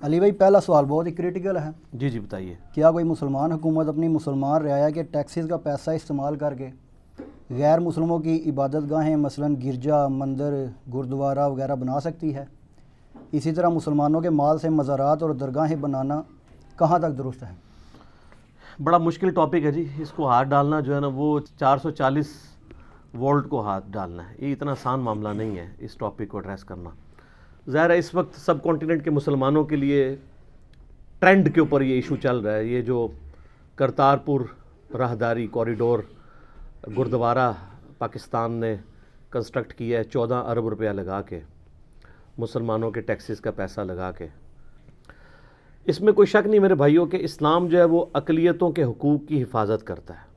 علی بھائی پہلا سوال بہت ہی کریٹیکل ہے. جی جی بتائیے. کیا کوئی مسلمان حکومت اپنی مسلمان رعایا کے ٹیکسز کا پیسہ استعمال کر کے غیر مسلموں کی عبادت گاہیں مثلاً گرجا، مندر، گردوارہ وغیرہ بنا سکتی ہے؟ اسی طرح مسلمانوں کے مال سے مزارات اور درگاہیں بنانا کہاں تک درست ہے؟ بڑا مشکل ٹاپک ہے جی. اس کو ہاتھ ڈالنا جو ہے نا وہ 440 وولٹ کو ہاتھ ڈالنا ہے. یہ اتنا آسان معاملہ نہیں ہے اس ٹاپک کو ایڈریس کرنا. ظاہر ہے اس وقت سب کانٹیننٹ کے مسلمانوں کے لیے ٹرینڈ کے اوپر یہ ایشو چل رہا ہے. یہ جو کرتارپور راہداری کوریڈور گردوارہ پاکستان نے کنسٹرکٹ کیا ہے 14 ارب روپیہ لگا کے، مسلمانوں کے ٹیکسز کا پیسہ لگا کے. اس میں کوئی شک نہیں میرے بھائیوں کہ اسلام جو ہے وہ اقلیتوں کے حقوق کی حفاظت کرتا ہے.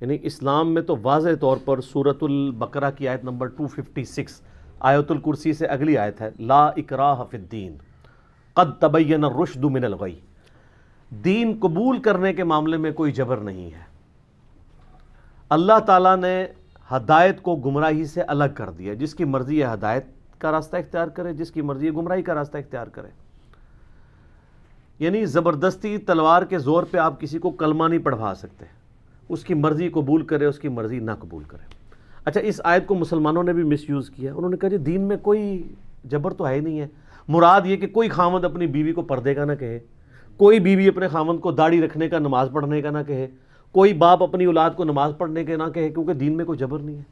یعنی اسلام میں تو واضح طور پر سورۃ البقرہ کی آیت نمبر 256 آیت الکرسی سے اگلی آیت ہے، لا اکراہ فی الدین قد تبین الرشد من الغی. دین قبول کرنے کے معاملے میں کوئی جبر نہیں ہے. اللہ تعالیٰ نے ہدایت کو گمراہی سے الگ کر دیا. جس کی مرضی ہے ہدایت کا راستہ اختیار کرے، جس کی مرضی ہے گمراہی کا راستہ اختیار کرے. یعنی زبردستی تلوار کے زور پہ آپ کسی کو کلمہ نہیں پڑھوا سکتے. اس کی مرضی قبول کرے، اس کی مرضی نہ قبول کرے. اچھا اس آیت کو مسلمانوں نے بھی مس یوز کیا. انہوں نے کہا جی دین میں کوئی جبر تو ہے ہی نہیں ہے. مراد یہ کہ کوئی خاوند اپنی بیوی کو پردے کا نہ کہے، کوئی بیوی اپنے خاوند کو داڑھی رکھنے کا، نماز پڑھنے کا نہ کہے، کوئی باپ اپنی اولاد کو نماز پڑھنے کے نہ کہے، کیونکہ دین میں کوئی جبر نہیں ہے.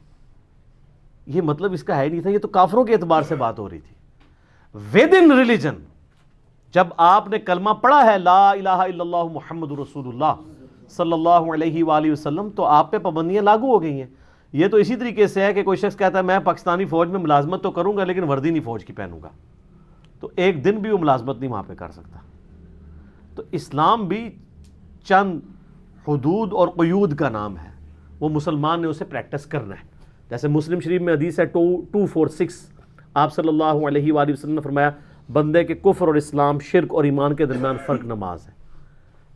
یہ مطلب اس کا ہے نہیں تھا. یہ تو کافروں کے اعتبار سے بات ہو رہی تھی. ود ان ریلیجن جب آپ نے کلمہ پڑھا ہے لا الہ الا اللہ محمد رسول اللہ صلی اللہ علیہ وآلہ وسلم، تو آپ پہ پابندیاں لاگو ہو گئی ہیں. یہ تو اسی طریقے سے ہے کہ کوئی شخص کہتا ہے میں پاکستانی فوج میں ملازمت تو کروں گا لیکن وردی نہیں فوج کی پہنوں گا، تو ایک دن بھی وہ ملازمت نہیں وہاں پہ کر سکتا. تو اسلام بھی چند حدود اور قیود کا نام ہے، وہ مسلمان نے اسے پریکٹس کرنا ہے. جیسے مسلم شریف میں حدیث ہے 246 آپ صلی اللہ علیہ وآلہ وسلم نے فرمایا بندے کے کفر اور اسلام، شرک اور ایمان کے درمیان فرق نماز ہے.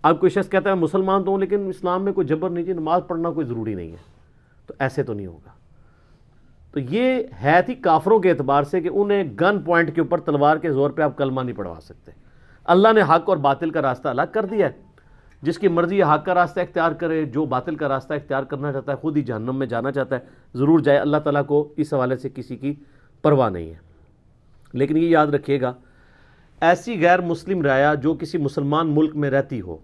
اب کوئی شخص کہتا ہے مسلمان تو ہوں لیکن اسلام میں کوئی جبر نہیں، نماز پڑھنا کوئی ضروری نہیں ہے، تو ایسے تو نہیں ہوگا. تو یہ ہے تھی کافروں کے اعتبار سے کہ انہیں گن پوائنٹ کے اوپر تلوار کے زور پہ آپ کلمہ نہیں پڑھوا سکتے. اللہ نے حق اور باطل کا راستہ الگ کر دیا ہے. جس کی مرضی حق کا راستہ اختیار کرے، جو باطل کا راستہ اختیار کرنا چاہتا ہے خود ہی جہنم میں جانا چاہتا ہے، ضرور جائے. اللہ تعالیٰ کو اس حوالے سے کسی کی پرواہ نہیں ہے. لیکن یہ یاد رکھیے گا ایسی غیر مسلم رعایا جو کسی مسلمان ملک میں رہتی ہو،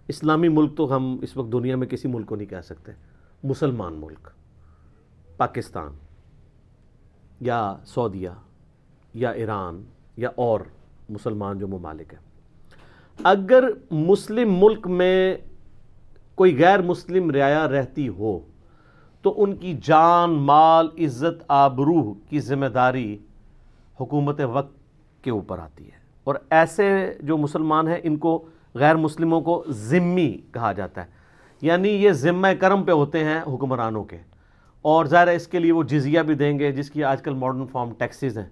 اسلامی ملک تو ہم اس وقت دنیا میں کسی ملک کو نہیں کہہ سکتے، مسلمان ملک پاکستان یا سعودیہ یا ایران یا اور مسلمان جو ممالک ہیں، اگر مسلم ملک میں کوئی غیر مسلم رعایا رہتی ہو تو ان کی جان، مال، عزت، آبرو کی ذمہ داری حکومت وقت کے اوپر آتی ہے. اور ایسے جو مسلمان ہیں ان کو غیر مسلموں کو ذمی کہا جاتا ہے. یعنی یہ ذمہ کرم پہ ہوتے ہیں حکمرانوں کے، اور ظاہر ہے اس کے لیے وہ جزیہ بھی دیں گے جس کی آج کل ماڈرن فارم ٹیکسز ہیں.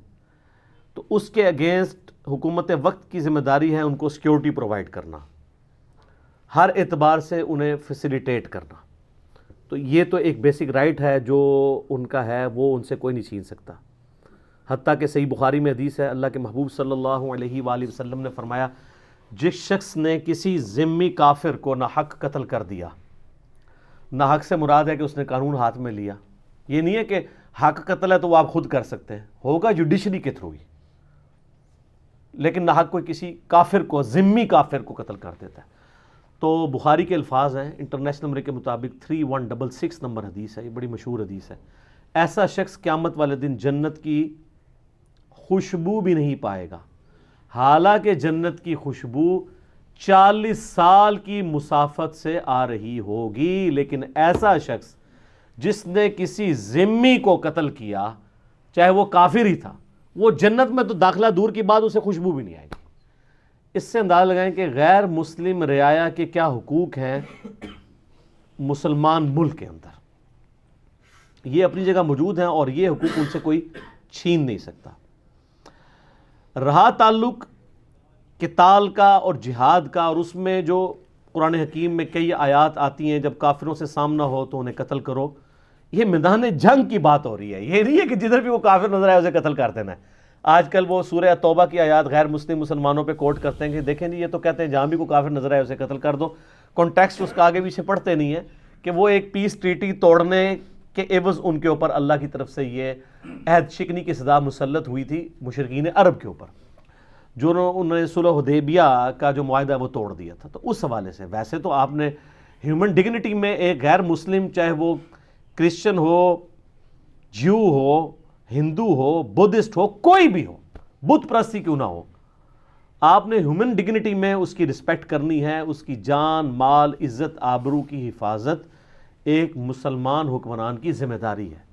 تو اس کے اگینسٹ حکومت وقت کی ذمہ داری ہے ان کو سیکیورٹی پرووائڈ کرنا، ہر اعتبار سے انہیں فیسیلیٹیٹ کرنا. تو یہ تو ایک بیسک رائٹ ہے جو ان کا ہے، وہ ان سے کوئی نہیں چھین سکتا. حتیٰ کہ صحیح بخاری میں حدیث ہے، اللہ کے محبوب صلی اللہ علیہ وآلہ وسلم نے فرمایا جس شخص نے کسی ذمی کافر کو ناحق قتل کر دیا، ناحق سے مراد ہے کہ اس نے قانون ہاتھ میں لیا. یہ نہیں ہے کہ حق قتل ہے تو وہ آپ خود کر سکتے ہیں، ہوگا جوڈیشری کے تھرو ہی، لیکن ناحق کوئی کسی کافر کو، ذمی کافر کو قتل کر دیتا ہے. تو بخاری کے الفاظ ہیں، انٹرنیشنل نمبر کے مطابق 3166 نمبر حدیث ہے، یہ بڑی مشہور حدیث ہے. ایسا شخص قیامت والے دن جنت کی خوشبو بھی نہیں پائے گا، حالانکہ جنت کی خوشبو 40 سال کی مسافت سے آ رہی ہوگی. لیکن ایسا شخص جس نے کسی ذمی کو قتل کیا، چاہے وہ کافر ہی تھا، وہ جنت میں تو داخلہ دور کی بات، اسے خوشبو بھی نہیں آئے گی. اس سے اندازہ لگائیں کہ غیر مسلم رعایا کے کیا حقوق ہیں مسلمان ملک کے اندر. یہ اپنی جگہ موجود ہیں اور یہ حقوق ان سے کوئی چھین نہیں سکتا. رہا تعلق قتال کا اور جہاد کا، اور اس میں جو قرآن حکیم میں کئی آیات آتی ہیں جب کافروں سے سامنا ہو تو انہیں قتل کرو، یہ میدان جنگ کی بات ہو رہی ہے. یہ نہیں ہے کہ جدھر بھی وہ کافر نظر آئے اسے قتل کر دینا ہے. آج کل وہ سورہ توبہ کی آیات غیر مسلم مسلمانوں پہ کوٹ کرتے ہیں کہ دیکھیں جی یہ تو کہتے ہیں جہاں بھی کوئی کافر نظر آئے اسے قتل کر دو. کانٹیکسٹ اس کا آگے پیچھے پڑھتے نہیں ہیں کہ وہ ایک پیس ٹریٹی توڑنے کے عوض ان کے اوپر اللہ کی طرف سے یہ عہد شکنی کی سزا مسلط ہوئی تھی مشرکین عرب کے اوپر، جو انہوں نے صلح حدیبیہ کا جو معاہدہ وہ توڑ دیا تھا. تو اس حوالے سے ویسے تو آپ نے ہیومن ڈگنیٹی میں ایک غیر مسلم، چاہے وہ کرسچن ہو، جیو ہو، ہندو ہو، بدھسٹ ہو، کوئی بھی ہو، بت پرستی کیوں نہ ہو، آپ نے ہیومن ڈگنیٹی میں اس کی رسپیکٹ کرنی ہے. اس کی جان، مال، عزت، آبرو کی حفاظت ایک مسلمان حکمران کی ذمہ داری ہے،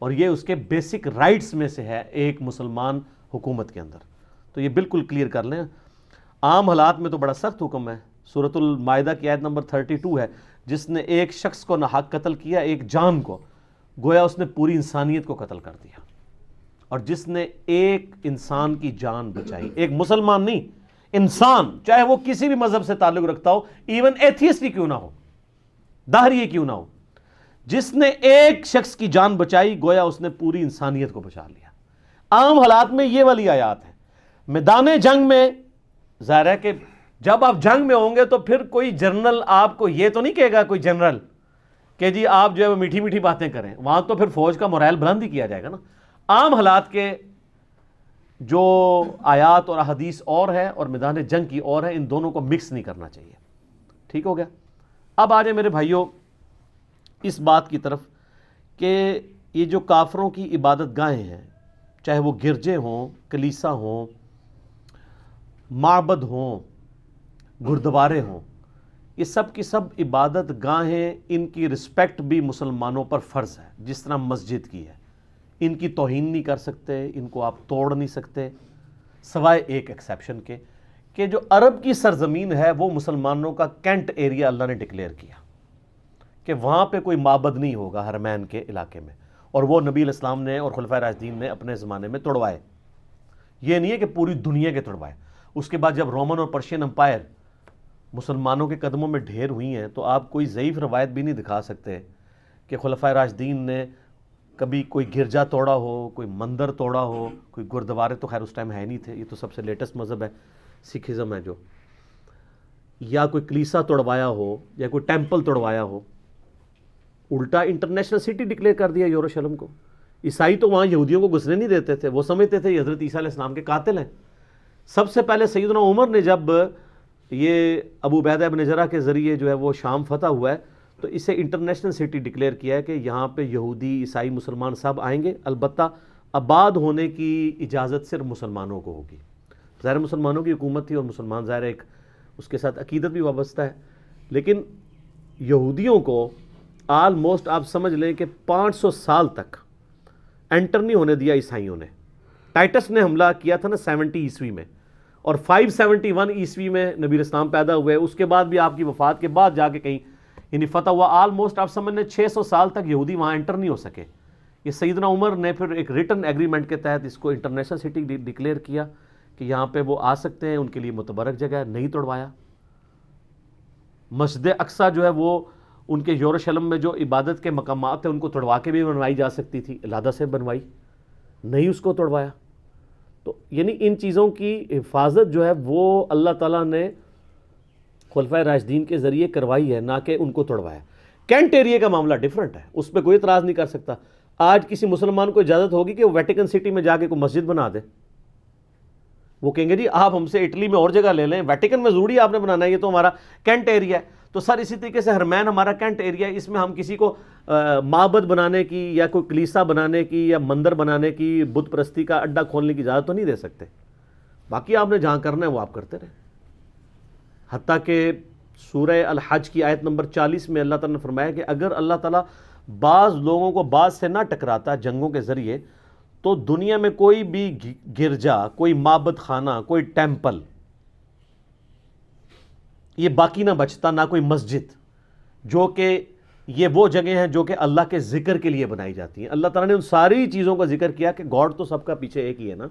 اور یہ اس کے بیسک رائٹس میں سے ہے ایک مسلمان حکومت کے اندر. تو یہ بالکل کلیئر کر لیں. عام حالات میں تو بڑا سخت حکم ہے. سورۃ المائدہ کی آیت نمبر 32 ہے، جس نے ایک شخص کو ناحق قتل کیا، ایک جان کو، گویا اس نے پوری انسانیت کو قتل کر دیا. اور جس نے ایک انسان کی جان بچائی، ایک مسلمان نہیں، انسان، چاہے وہ کسی بھی مذہب سے تعلق رکھتا ہو، ایون ایتھیسٹ ہی کیوں نہ ہو، داہری کیوں نہ ہو، جس نے ایک شخص کی جان بچائی گویا اس نے پوری انسانیت کو بچا لیا. عام حالات میں یہ والی آیات ہیں. میدان جنگ میں ظاہر ہے کہ جب آپ جنگ میں ہوں گے تو پھر کوئی جنرل آپ کو یہ تو نہیں کہے گا، کوئی جنرل کہ جی آپ جو ہے وہ میٹھی میٹھی باتیں کریں. وہاں تو پھر فوج کا مورائل بلند ہی کیا جائے گا نا. عام حالات کے جو آیات اور احادیث اور ہے اور میدان جنگ کی اور ہے، ان دونوں کو مکس نہیں کرنا چاہیے. ٹھیک ہو گیا. اب آ جائیں میرے بھائیوں اس بات کی طرف کہ یہ جو کافروں کی عبادت گاہیں ہیں، چاہے وہ گرجے ہوں، کلیسا ہوں، معبد ہوں، گردوارے ہوں، یہ سب کی سب عبادت گاہیں، ان کی رسپیکٹ بھی مسلمانوں پر فرض ہے، جس طرح مسجد کی ہے. ان کی توہین نہیں کر سکتے، ان کو آپ توڑ نہیں سکتے، سوائے ایک ایکسیپشن کے کہ جو عرب کی سرزمین ہے وہ مسلمانوں کا کینٹ ایریا اللہ نے ڈکلیئر کیا کہ وہاں پہ کوئی معبد نہیں ہوگا حرمین کے علاقے میں، اور وہ نبی علیہ السلام نے اور خلفائے راشدین نے اپنے زمانے میں توڑوائے. یہ نہیں ہے کہ پوری دنیا کے توڑوائے. اس کے بعد جب رومن اور پرشین امپائر مسلمانوں کے قدموں میں ڈھیر ہوئی ہیں تو آپ کوئی ضعیف روایت بھی نہیں دکھا سکتے کہ خلفائے راشدین نے کبھی کوئی گرجا توڑا ہو، کوئی مندر توڑا ہو، کوئی گردوارے تو خیر اس ٹائم ہے نہیں تھے، یہ تو سب سے لیٹسٹ مذہب ہے، سکھزم ہے جو، یا کوئی کلیسا توڑوایا ہو یا کوئی ٹیمپل توڑوایا ہو. الٹا انٹرنیشنل سٹی ڈکلیئر کر دیا یروشلم کو. عیسائی تو وہاں یہودیوں کو گھسنے نہیں دیتے تھے، وہ سمجھتے تھے یہ حضرت عیسیٰ علیہ السلام کے قاتل ہیں. سب سے پہلے سیدنا عمر نے جب یہ ابو عبیدہ ابن جرح کے ذریعے جو ہے وہ شام فتح ہوا ہے تو اسے انٹرنیشنل سٹی ڈکلیئر کیا ہے کہ یہاں پہ یہودی، عیسائی، مسلمان سب آئیں گے، البتہ آباد ہونے کی اجازت صرف مسلمانوں کو ہوگی. ظاہر مسلمانوں کی حکومت تھی اور مسلمان ظاہر ایک اس کے ساتھ عقیدت بھی وابستہ ہے، لیکن یہودیوں کو آلموسٹ آپ سمجھ لیں کہ 500 سال تک انٹر نہیں ہونے دیا عیسائیوں نے. ٹائٹس نے حملہ کیا تھا نا 70 عیسوی میں، اور 571 عیسوی میں نبی اسلام پیدا ہوئے. اس کے بعد بھی آپ کی وفات کے بعد جا کے کہیں یعنی فتح ہوا. آلموسٹ آپ سمجھ لیں 600 سال تک یہودی وہاں انٹر نہیں ہو سکے. یہ سیدنا عمر نے پھر ایک ریٹن ایگریمنٹ کے تحت اس کو انٹرنیشنل سٹی ڈکلیئر کیا کہ یہاں پہ وہ آ سکتے ہیں، ان کے لیے متبرک جگہ ہے، نہیں توڑوایا. مسجد اقصیٰ جو ہے وہ ان کے یروشلم میں جو عبادت کے مقامات ہیں ان کو توڑوا کے بھی بنوائی جا سکتی تھی، علیحدہ سے بنوائی، نہیں اس کو توڑوایا. تو یعنی ان چیزوں کی حفاظت جو ہے وہ اللہ تعالیٰ نے خلفائے راشدین کے ذریعے کروائی ہے، نہ کہ ان کو توڑوایا. کینٹ ایریا کا معاملہ ڈیفرنٹ ہے، اس پہ کوئی اعتراض نہیں کر سکتا. آج کسی مسلمان کو اجازت ہوگی کہ وہ ویٹیکن سٹی میں جا کے کوئی مسجد بنا دے؟ وہ کہیں گے جی آپ ہم سے اٹلی میں اور جگہ لے لیں، ویٹیکن میں ضروری آپ نے بنانا ہے، یہ تو ہمارا کینٹ ایریا ہے. تو سر اسی طریقے سے حرمین ہمارا کینٹ ایریا ہے، اس میں ہم کسی کو معبد بنانے کی یا کوئی کلیسا بنانے کی یا مندر بنانے کی، بت پرستی کا اڈا کھولنے کی اجازت تو نہیں دے سکتے. باقی آپ نے جہاں کرنا ہے وہ آپ کرتے رہیں. حتیٰ کہ سورہ الحج کی آیت نمبر 40 میں اللہ تعالیٰ نے فرمایا کہ اگر اللہ تعالیٰ بعض لوگوں کو بعض سے نہ ٹکراتا جنگوں کے ذریعے تو دنیا میں کوئی بھی گرجا، کوئی معبد خانہ، کوئی ٹیمپل یہ باقی نہ بچتا، نہ کوئی مسجد، جو کہ یہ وہ جگہیں ہیں جو کہ اللہ کے ذکر کے لیے بنائی جاتی ہیں. اللہ تعالیٰ نے ان ساری چیزوں کا ذکر کیا کہ گاڈ تو سب کا پیچھے ایک ہی ہے نا،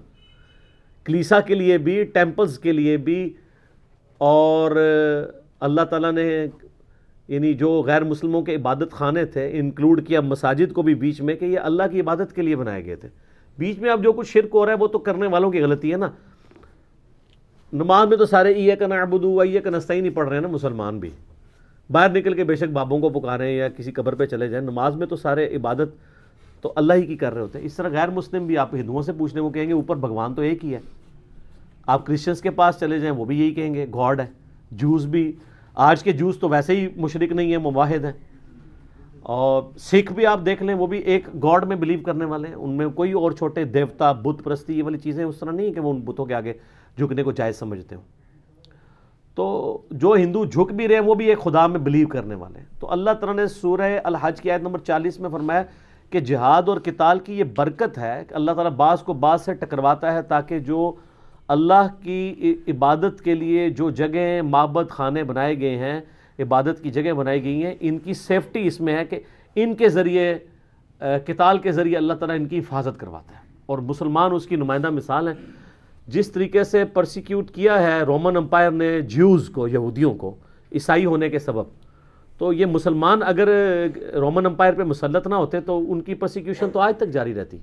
کلیسا کے لیے بھی، ٹیمپلز کے لیے بھی، اور اللہ تعالیٰ نے یعنی جو غیر مسلموں کے عبادت خانے تھے انکلوڈ کیا مساجد کو بھی بیچ میں کہ یہ اللہ کی عبادت کے لیے بنائے گئے تھے. بیچ میں اب جو کچھ شرک ہو رہا ہے وہ تو کرنے والوں کی غلطی ہے نا. نماز میں تو سارے ایاک نعبد و ایاک نستعین نہیں پڑھ رہے ہیں نا مسلمان بھی. باہر نکل کے بے شک بابوں کو پکاریں یا کسی قبر پہ چلے جائیں, نماز میں تو سارے عبادت تو اللہ ہی کی کر رہے ہوتے ہیں. اس طرح غیر مسلم بھی آپ ہندوؤں سے پوچھنے وہ کہیں گے اوپر بھگوان تو ایک ہی ہے. آپ کرسچنس کے پاس چلے جائیں وہ بھی یہی کہیں گے گاڈ ہے. جوز بھی, آج کے جوز تو ویسے ہی مشرک نہیں ہیں, موحد ہیں. اور سکھ بھی آپ دیکھ لیں وہ بھی ایک گاڈ میں بلیو کرنے والے ہیں, ان میں کوئی اور چھوٹے دیوتا بت پرستی یہ والی چیزیں اس طرح نہیں ہے کہ وہ ان بتوں کے آگے جھکنے کو جائز سمجھتے ہوں. تو جو ہندو جھک بھی رہے ہیں وہ بھی ایک خدا میں بلیو کرنے والے ہیں. تو اللہ تعالیٰ نے سورہ الحج کی آیت نمبر 40 میں فرمایا کہ جہاد اور قتال کی یہ برکت ہے کہ اللہ تعالیٰ بعض کو بعض سے ٹکرواتا ہے تاکہ جو اللہ کی عبادت کے لیے جو جگہیں معبد خانے بنائے گئے ہیں, عبادت کی جگہ بنائی گئی ہیں, ان کی سیفٹی اس میں ہے کہ ان کے ذریعے قتال کے ذریعے اللہ تعالیٰ ان کی حفاظت کرواتا ہے. اور مسلمان اس کی نمائندہ مثال ہیں. جس طریقے سے پرسیکیوٹ کیا ہے رومن امپائر نے جیوز کو, یہودیوں کو, عیسائی ہونے کے سبب, تو یہ مسلمان اگر رومن امپائر پہ مسلط نہ ہوتے تو ان کی پرسیکیوشن تو آج تک جاری رہتی.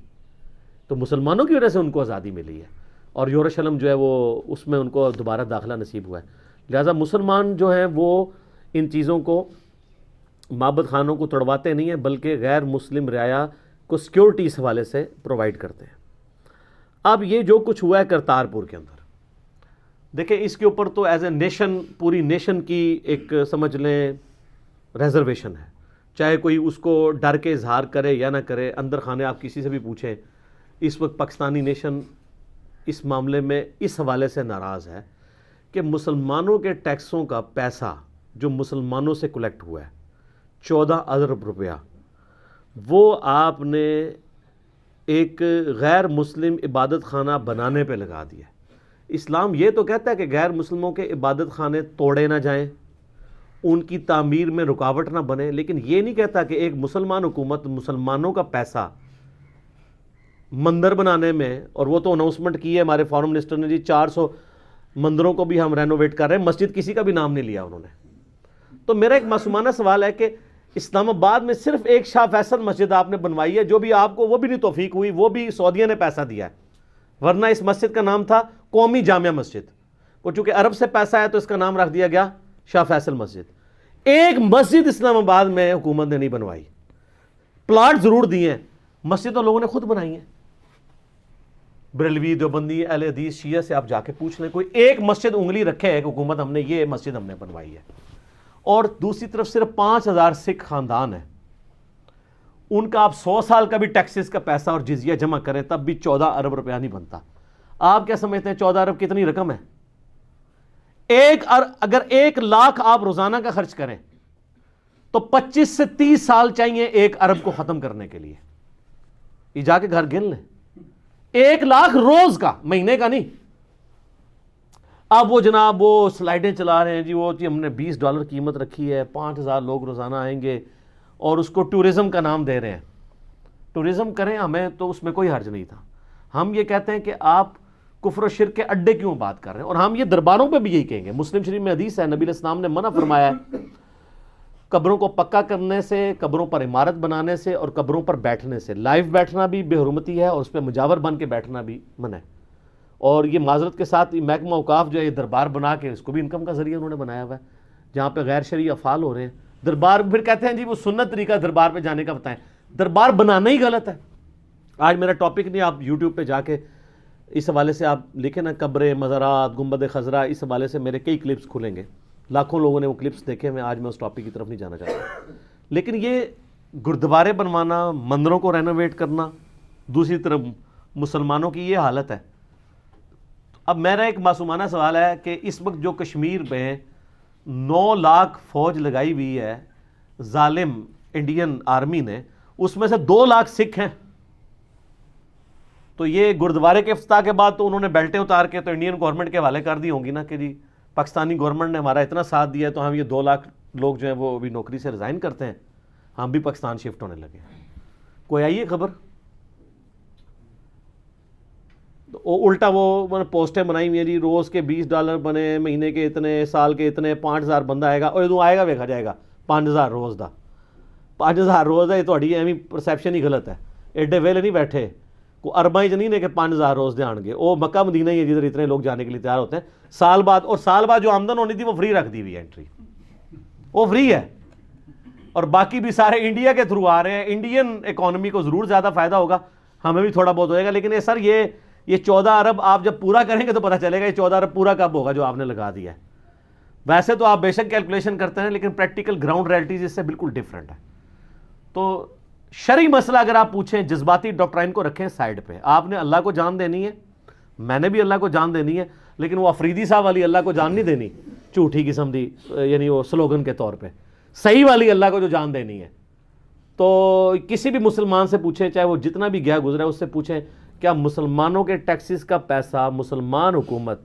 تو مسلمانوں کی وجہ سے ان کو آزادی ملی ہے اور یروشلم جو ہے وہ اس میں ان کو دوبارہ داخلہ نصیب ہوا ہے. لہٰذا مسلمان جو ہیں وہ ان چیزوں کو, معبد خانوں کو توڑواتے نہیں ہیں بلکہ غیر مسلم رعایا کو سیکیورٹی اس حوالے سے پرووائڈ کرتے ہیں. اب یہ جو کچھ ہوا ہے کرتارپور کے اندر, دیکھیں اس کے اوپر تو ایز اے نیشن, پوری نیشن کی ایک سمجھ لیں ریزرویشن ہے. چاہے کوئی اس کو ڈر کے اظہار کرے یا نہ کرے, اندر خانے آپ کسی سے بھی پوچھیں, اس وقت پاکستانی نیشن اس معاملے میں اس حوالے سے ناراض ہے کہ مسلمانوں کے ٹیکسوں کا پیسہ جو مسلمانوں سے کلیکٹ ہوا ہے 14 ارب روپیہ, وہ آپ نے ایک غیر مسلم عبادت خانہ بنانے پہ لگا دیا. اسلام یہ تو کہتا ہے کہ غیر مسلموں کے عبادت خانے توڑے نہ جائیں, ان کی تعمیر میں رکاوٹ نہ بنے, لیکن یہ نہیں کہتا کہ ایک مسلمان حکومت مسلمانوں کا پیسہ مندر بنانے میں, اور وہ تو اناؤنسمنٹ کی ہے ہمارے فارم منسٹر نے جی 400 مندروں کو بھی ہم رینوویٹ کر رہے ہیں, مسجد کسی کا بھی نام نہیں لیا انہوں نے. تو میرا ایک معصومانہ سوال ہے کہ اسلام آباد میں صرف ایک شاہ فیصل مسجد آپ نے بنوائی ہے, جو بھی آپ کو وہ بھی نہیں توفیق ہوئی, وہ بھی سعودیہ نے پیسہ دیا ہے, ورنہ اس مسجد کا نام تھا قومی جامع مسجد. وہ چونکہ عرب سے پیسہ ہے تو اس کا نام رکھ دیا گیا شاہ فیصل مسجد. ایک مسجد اسلام آباد میں حکومت نے نہیں بنوائی. پلاٹ ضرور دیے ہیں, مسجد تو لوگوں نے خود بنائی ہیں. بریلوی, دیوبندی, اہل حدیث, شیعہ سے آپ جا کے پوچھ لیں, کوئی ایک مسجد انگلی رکھے ہے کہ حکومت ہم نے یہ مسجد ہم نے بنوائی ہے. اور دوسری طرف صرف 5000 سکھ خاندان ہیں, ان کا آپ 100 سال کا بھی ٹیکسز کا پیسہ اور جزیہ جمع کریں تب بھی 14 ارب روپیہ نہیں بنتا. آپ کیا سمجھتے ہیں 14 ارب کتنی رقم ہے؟ اگر 1 لاکھ آپ روزانہ کا خرچ کریں تو 25 سے 30 سال چاہیے 1 ارب کو ختم کرنے کے لیے. یہ جا کے گھر گن لیں, 1 لاکھ روز کا, مہینے کا نہیں. اب وہ جناب وہ سلائڈیں چلا رہے ہیں جی, وہ جی ہم نے $20 قیمت رکھی ہے, 5000 لوگ روزانہ آئیں گے, اور اس کو ٹورزم کا نام دے رہے ہیں. ٹورزم کریں, ہمیں تو اس میں کوئی حرج نہیں تھا. ہم یہ کہتے ہیں کہ آپ کفر و شرک کے اڈے کیوں بات کر رہے ہیں, اور ہم یہ درباروں پہ بھی یہی کہیں گے. مسلم شریف میں حدیث ہے, نبی علیہ السلام نے منع فرمایا ہے قبروں کو پکا کرنے سے, قبروں پر عمارت بنانے سے, اور قبروں پر بیٹھنے سے. لائیو بیٹھنا بھی بے حرمتی ہے اور اس پہ مجاور بن کے بیٹھنا بھی منع ہے. اور یہ معذرت کے ساتھ محکمہ اوقاف جو ہے یہ دربار بنا کے اس کو بھی انکم کا ذریعہ انہوں نے بنایا ہوا ہے, جہاں پہ غیر شرعی افعال ہو رہے ہیں. دربار پھر کہتے ہیں جی وہ سنت طریقہ دربار پہ جانے کا بتائیں. دربار بنانا ہی غلط ہے. آج میرا ٹاپک نہیں, آپ یوٹیوب پہ جا کے اس حوالے سے آپ لکھیں نا, قبریں, مزارات, گنبد خضرا, اس حوالے سے میرے کئی کلپس کھلیں گے, لاکھوں لوگوں نے وہ کلپس دیکھے ہوئے. آج میں اس ٹاپک کی طرف نہیں جانا چاہتا. لیکن یہ گردوارے بنوانا, مندروں کو رینوویٹ کرنا, دوسری طرف مسلمانوں کی یہ حالت ہے. اب میرا ایک معصومانہ سوال ہے کہ اس وقت جو کشمیر میں 9 لاکھ فوج لگائی ہوئی ہے ظالم انڈین آرمی نے, اس میں سے 2 لاکھ سکھ ہیں. تو یہ گردوارے کے افتتاح کے بعد تو انہوں نے بیلٹیں اتار کے تو انڈین گورنمنٹ کے حوالے کر دی ہوں گی نا کہ جی پاکستانی گورنمنٹ نے ہمارا اتنا ساتھ دیا ہے تو ہم یہ 2 لاکھ لوگ جو ہیں وہ ابھی نوکری سے ریزائن کرتے ہیں, ہم بھی پاکستان شفٹ ہونے لگے. کوئی آئیے خبر. الٹا وہ پوسٹیں بنائی ہوئی ہیں جی, روز کے $20 بنے, مہینے کے اتنے, سال کے اتنے, 5000 بندہ آئے گا, اور ادو آئے گا ویکھا جائے گا 5000 روز دا. 5000 روز ہے, یہ تھوڑی ایویں پرسیپشن ہی غلط ہے. ایڈے ویلے نہیں بیٹھے, کو ارباں نہیں ہے کہ 5000 روز دے آن گے. وہ مکہ مدینہ ہی ہے جدھر اتنے لوگ جانے کے لیے تیار ہوتے ہیں سال بعد جو آمدن ہونی تھی وہ فری رکھ دی ہوئی ہے. انٹری وہ فری ہے, اور باقی بھی سارے انڈیا کے تھرو آ رہے ہیں. انڈین اکانومی کو ضرور زیادہ فائدہ ہوگا, ہمیں بھی تھوڑا بہت ہوئے گا, لیکن سر یہ 14 ارب آپ جب پورا کریں گے تو پتہ چلے گا یہ 14 ارب پورا کب ہوگا جو آپ نے لگا دیا ہے. ویسے تو آپ بے شک کیلکولیشن کرتے ہیں, لیکن پریکٹیکل گراؤنڈ ریئلٹیز اس سے بالکل ڈیفرنٹ ہے. تو شرعی مسئلہ اگر آپ پوچھیں, جذباتی ڈاکٹرائن کو رکھیں سائڈ پہ. آپ نے اللہ کو جان دینی ہے, میں نے بھی اللہ کو جان دینی ہے, لیکن وہ افریدی صاحب والی اللہ کو جان نہیں دینی, جھوٹی قسم دی, یعنی وہ سلوگن کے طور پہ. صحیح والی اللہ کو جو جان دینی ہے, تو کسی بھی مسلمان سے پوچھیں, چاہے وہ جتنا بھی گیا گزرا ہے, اس سے پوچھیں کیا مسلمانوں کے ٹیکسز کا پیسہ مسلمان حکومت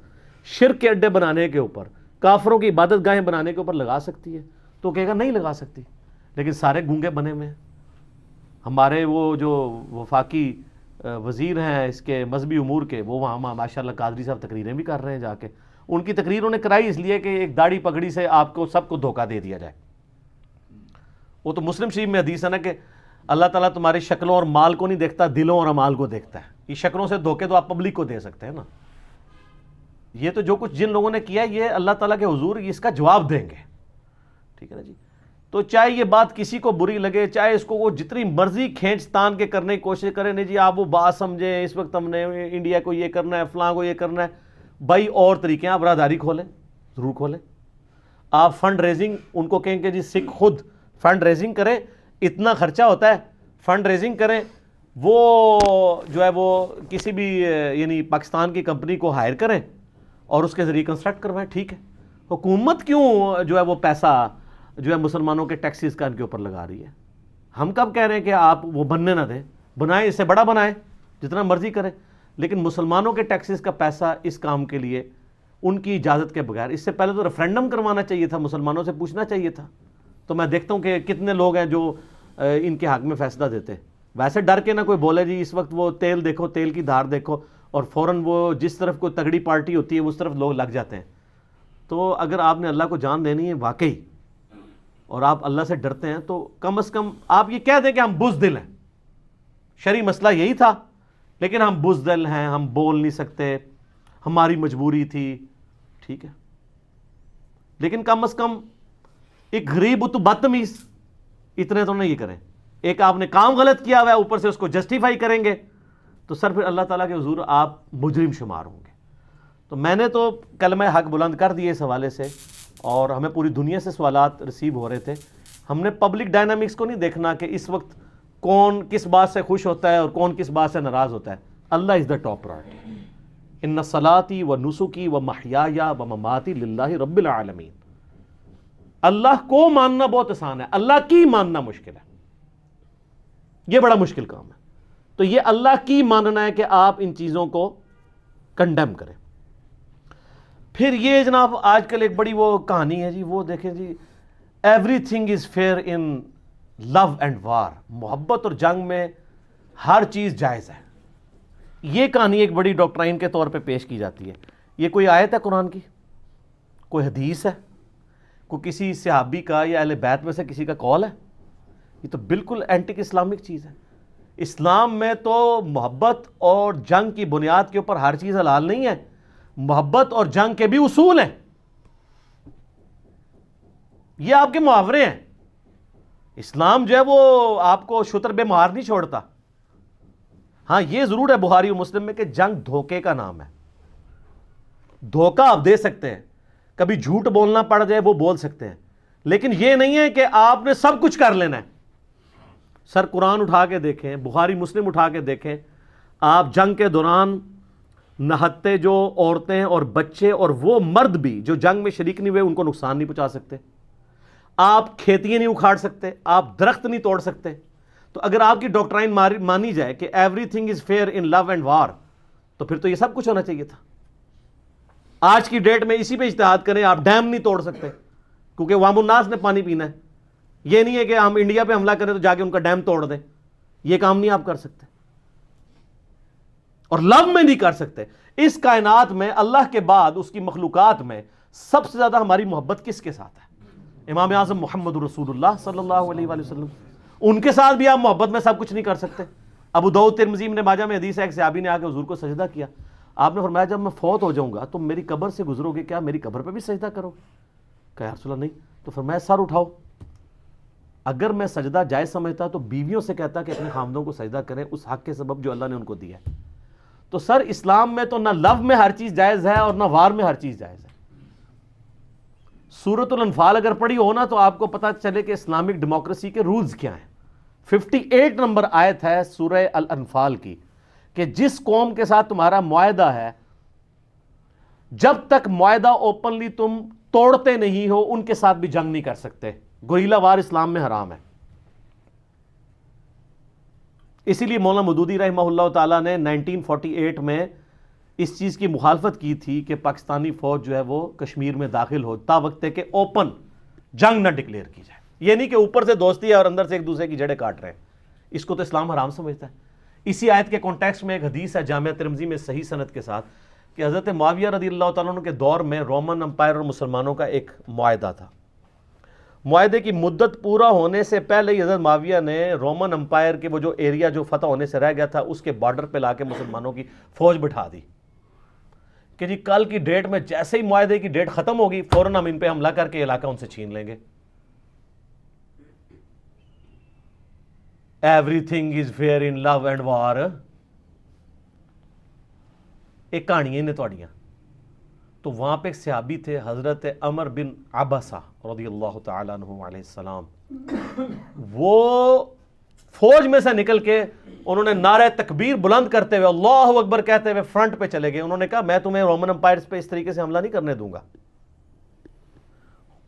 شرک کے اڈے بنانے کے اوپر, کافروں کی عبادت گاہیں بنانے کے اوپر لگا سکتی ہے؟ تو کہے گا نہیں لگا سکتی. لیکن سارے گونگے بنے ہوئے ہیں. ہمارے وہ جو وفاقی وزیر ہیں اس کے مذہبی امور کے, وہ وہاں ماشاءاللہ قادری صاحب تقریریں بھی کر رہے ہیں جا کے. ان کی تقریروں نے کرائی اس لیے کہ ایک داڑھی پگڑی سے آپ کو سب کو دھوکہ دے دیا جائے. وہ تو مسلم شریف میں حدیث ہے نا کہ اللہ تعالیٰ تمہاری شکلوں اور مال کو نہیں دیکھتا, دلوں اور اعمال کو دیکھتا ہے. یہ شکلوں سے دھوکے تو آپ پبلک کو دے سکتے ہیں نا. یہ تو جو کچھ جن لوگوں نے کیا یہ اللہ تعالیٰ کے حضور اس کا جواب دیں گے. ٹھیک ہے نا جی. تو چاہے یہ بات کسی کو بری لگے, چاہے اس کو وہ جتنی مرضی کھینچ تان کے کرنے کی کوشش کریں, نہیں جی آپ وہ بات سمجھیں, اس وقت ہم نے انڈیا کو یہ کرنا ہے, فلاں کو یہ کرنا ہے. بھائی اور طریقے ہیں, آپ برادری کھولیں, ضرور کھولیں. آپ فنڈ ریزنگ ان کو کہیں کہ جی سکھ خود فنڈ ریزنگ کریں, اتنا خرچہ ہوتا ہے, فنڈ ریزنگ کریں. وہ جو ہے وہ کسی بھی یعنی پاکستان کی کمپنی کو ہائر کریں اور اس کے ذریعے کنسٹرکٹ کروائیں. ٹھیک ہے, حکومت کیوں جو ہے وہ پیسہ جو ہے مسلمانوں کے ٹیکسز کا ان کے اوپر لگا رہی ہے؟ ہم کب کہہ رہے ہیں کہ آپ وہ بننے نہ دیں, بنائیں, اس سے بڑا بنائیں, جتنا مرضی کریں, لیکن مسلمانوں کے ٹیکسز کا پیسہ اس کام کے لیے ان کی اجازت کے بغیر, اس سے پہلے تو ریفرینڈم کروانا چاہیے تھا, مسلمانوں سے پوچھنا چاہیے تھا. تو میں دیکھتا ہوں کہ کتنے لوگ ہیں جو ان کے حق میں فیصلہ دیتے. ویسے ڈر کے نہ کوئی بولے جی اس وقت وہ تیل دیکھو, تیل کی دھار دیکھو, اور فوراً وہ جس طرف کوئی تگڑی پارٹی ہوتی ہے اس طرف لوگ لگ جاتے ہیں. تو اگر آپ نے اللہ کو جان دینی ہے واقعی, اور آپ اللہ سے ڈرتے ہیں, تو کم از کم آپ یہ کہہ دیں کہ ہم بزدل ہیں. شرعی مسئلہ یہی تھا, لیکن ہم بزدل ہیں, ہم بول نہیں سکتے, ہماری مجبوری تھی. ٹھیک ہے, لیکن کم از کم ایک غریب تو بدتمیز اتنے تو نہیں کریں. ایک آپ نے کام غلط کیا ہوا ہے, اوپر سے اس کو جسٹیفائی کریں گے, تو سر پھر اللہ تعالیٰ کے حضور آپ مجرم شمار ہوں گے. تو میں نے تو کلمہ حق بلند کر دیے اس حوالے سے, اور ہمیں پوری دنیا سے سوالات ریسیو ہو رہے تھے. ہم نے پبلک ڈائنامکس کو نہیں دیکھنا کہ اس وقت کون کس بات سے خوش ہوتا ہے اور کون کس بات سے ناراض ہوتا ہے. اللہ از دا ٹاپ پرائورٹی. ان صلاتی و نسکی و محیایا و مماتی للہ رب العالمین. اللہ کو ماننا بہت آسان ہے, اللہ کی ماننا مشکل ہے. یہ بڑا مشکل کام ہے. تو یہ اللہ کی ماننا ہے کہ آپ ان چیزوں کو کنڈیم کریں. پھر یہ جناب آج کل ایک بڑی وہ کہانی ہے جی, وہ دیکھیں جی, everything is fair in love and war. محبت اور جنگ میں ہر چیز جائز ہے. یہ کہانی ایک بڑی ڈاکٹرائن کے طور پہ پیش کی جاتی ہے. یہ کوئی آیت ہے قرآن کی, کوئی حدیث ہے, کوئی کسی صحابی کا یا اہل بیت میں سے کسی کا قول ہے؟ یہ تو بالکل اینٹی اسلامک چیز ہے. اسلام میں تو محبت اور جنگ کی بنیاد کے اوپر ہر چیز حلال نہیں ہے. محبت اور جنگ کے بھی اصول ہیں. یہ آپ کے محاورے ہیں. اسلام جو ہے وہ آپ کو شتر بے مہار نہیں چھوڑتا. ہاں یہ ضرور ہے بخاری و مسلم میں کہ جنگ دھوکے کا نام ہے. دھوکہ آپ دے سکتے ہیں, کبھی جھوٹ بولنا پڑ جائے وہ بول سکتے ہیں, لیکن یہ نہیں ہے کہ آپ نے سب کچھ کر لینا ہے. سر قرآن اٹھا کے دیکھیں, بخاری مسلم اٹھا کے دیکھیں, آپ جنگ کے دوران نہتے جو عورتیں اور بچے اور وہ مرد بھی جو جنگ میں شریک نہیں ہوئے ان کو نقصان نہیں پہنچا سکتے. آپ کھیتیاں نہیں اکھاڑ سکتے, آپ درخت نہیں توڑ سکتے. تو اگر آپ کی ڈاکٹرائن مانی جائے کہ everything is fair in love and war, تو پھر تو یہ سب کچھ ہونا چاہیے تھا. آج کی ڈیٹ میں اسی پہ اجتہاد کریں, آپ ڈیم نہیں توڑ سکتے کیونکہ عوام الناس نے پانی پینا ہے. یہ نہیں ہے کہ ہم انڈیا پہ حملہ کریں تو جا کے ان کا ڈیم توڑ دیں. یہ کام نہیں آپ کر سکتے, اور لو میں نہیں کر سکتے. اس کائنات میں اللہ کے بعد اس کی مخلوقات میں سب سے زیادہ ہماری محبت کس کے ساتھ ہے؟ امام اعظم محمد رسول اللہ صلی اللہ علیہ وآلہ وسلم. ان کے ساتھ بھی آپ محبت میں سب کچھ نہیں کر سکتے. ابو داؤد ترمذی ابن ماجہ میں حدیث ہے ایک صحابی نے آ کے حضور کو سجدہ کیا. آپ نے فرمایا جب میں فوت ہو جاؤں گا تو میری قبر سے گزرو گے, کیا میری قبر پہ بھی سجدہ کرو گے؟ کہا یا رسول اللہ نہیں. تو فرمایا سر اٹھاؤ. اگر میں سجدہ جائز سمجھتا تو بیویوں سے کہتا کہ اپنے خامدوں کو سجدہ کریں اس حق کے سبب جو اللہ نے ان کو دیا ہے. تو سر اسلام میں تو نہ لو میں ہر چیز جائز ہے اور نہ وار میں ہر چیز جائز ہے. سورۃ الانفال اگر پڑھی ہو نا تو آپ کو پتہ چلے کہ اسلامک ڈیموکریسی کے رولز کیا ہیں. 58 نمبر آیت ہے سورہ الانفال کی کہ جس قوم کے ساتھ تمہارا معاہدہ ہے جب تک معاہدہ اوپنلی تم توڑتے نہیں ہو ان کے ساتھ بھی جنگ نہیں کر سکتے. گوریلا وار اسلام میں حرام ہے. اسی لیے مولانا مودودی رحمہ اللہ تعالیٰ نے 1948 میں اس چیز کی مخالفت کی تھی کہ پاکستانی فوج جو ہے وہ کشمیر میں داخل ہو تا وقت کہ اوپن جنگ نہ ڈکلیئر کی جائے. یہ نہیں کہ اوپر سے دوستی ہے اور اندر سے ایک دوسرے کی جڑیں کاٹ رہے ہیں. اس کو تو اسلام حرام سمجھتا ہے. اسی آیت کے کانٹیکسٹ میں ایک حدیث ہے جامعہ ترمذی میں صحیح سند کے ساتھ کہ حضرت معاویہ رضی اللہ تعالیٰ عنہ کے دور میں رومن امپائر اور مسلمانوں کا ایک معاہدہ تھا. معاہدے کی مدت پورا ہونے سے پہلے ہی حضرت معاویہ نے رومن امپائر کے وہ جو ایریا جو فتح ہونے سے رہ گیا تھا اس کے بارڈر پہ لا کے مسلمانوں کی فوج بٹھا دی کہ جی کل کی ڈیٹ میں جیسے ہی معاہدے کی ڈیٹ ختم ہوگی فوراً ہم ان پہ حملہ کر کے علاقہ ان سے چھین لیں گے. Everything is fair in love and war. ایک کہانیاں نے توڑیاں. تو وہاں پہ ایک صحابی تھے حضرت عمر بن عبسہ رضی اللہ تعالیٰ عنہ علیہ السلام. وہ فوج میں سے نکل کے انہوں نے نعرہ تکبیر بلند کرتے ہوئے اللہ اکبر کہتے ہوئے فرنٹ پہ چلے گئے. انہوں نے کہا میں تمہیں رومن امپائرز پہ اس طریقے سے حملہ نہیں کرنے دوں گا.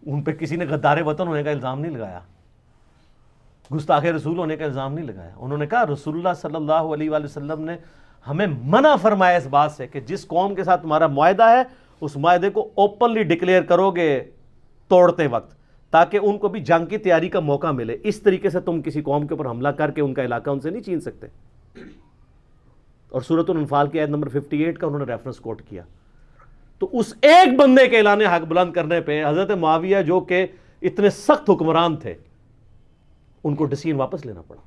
ان پہ کسی نے غدار وطن ہونے کا الزام نہیں لگایا, گستاخ رسول ہونے کا الزام نہیں لگایا. انہوں نے کہا رسول اللہ صلی اللہ علیہ وآلہ وسلم نے ہمیں منع فرمایا اس بات سے کہ جس قوم کے ساتھ تمہارا معاہدہ ہے اس معاہدے کو اوپنلی ڈکلیئر کرو گے توڑتے وقت تاکہ ان کو بھی جنگ کی تیاری کا موقع ملے. اس طریقے سے تم کسی قوم کے اوپر حملہ کر کے ان کا علاقہ ان سے نہیں چھین سکتے. اور سورۃ الانفال کی آیت نمبر 58 کا انہوں نے ریفرنس کوٹ کیا. تو اس ایک بندے کے اعلان حق بلند کرنے پہ حضرت معاویہ جو کہ اتنے سخت حکمران تھے ان کو ڈیسیژن واپس لینا پڑا.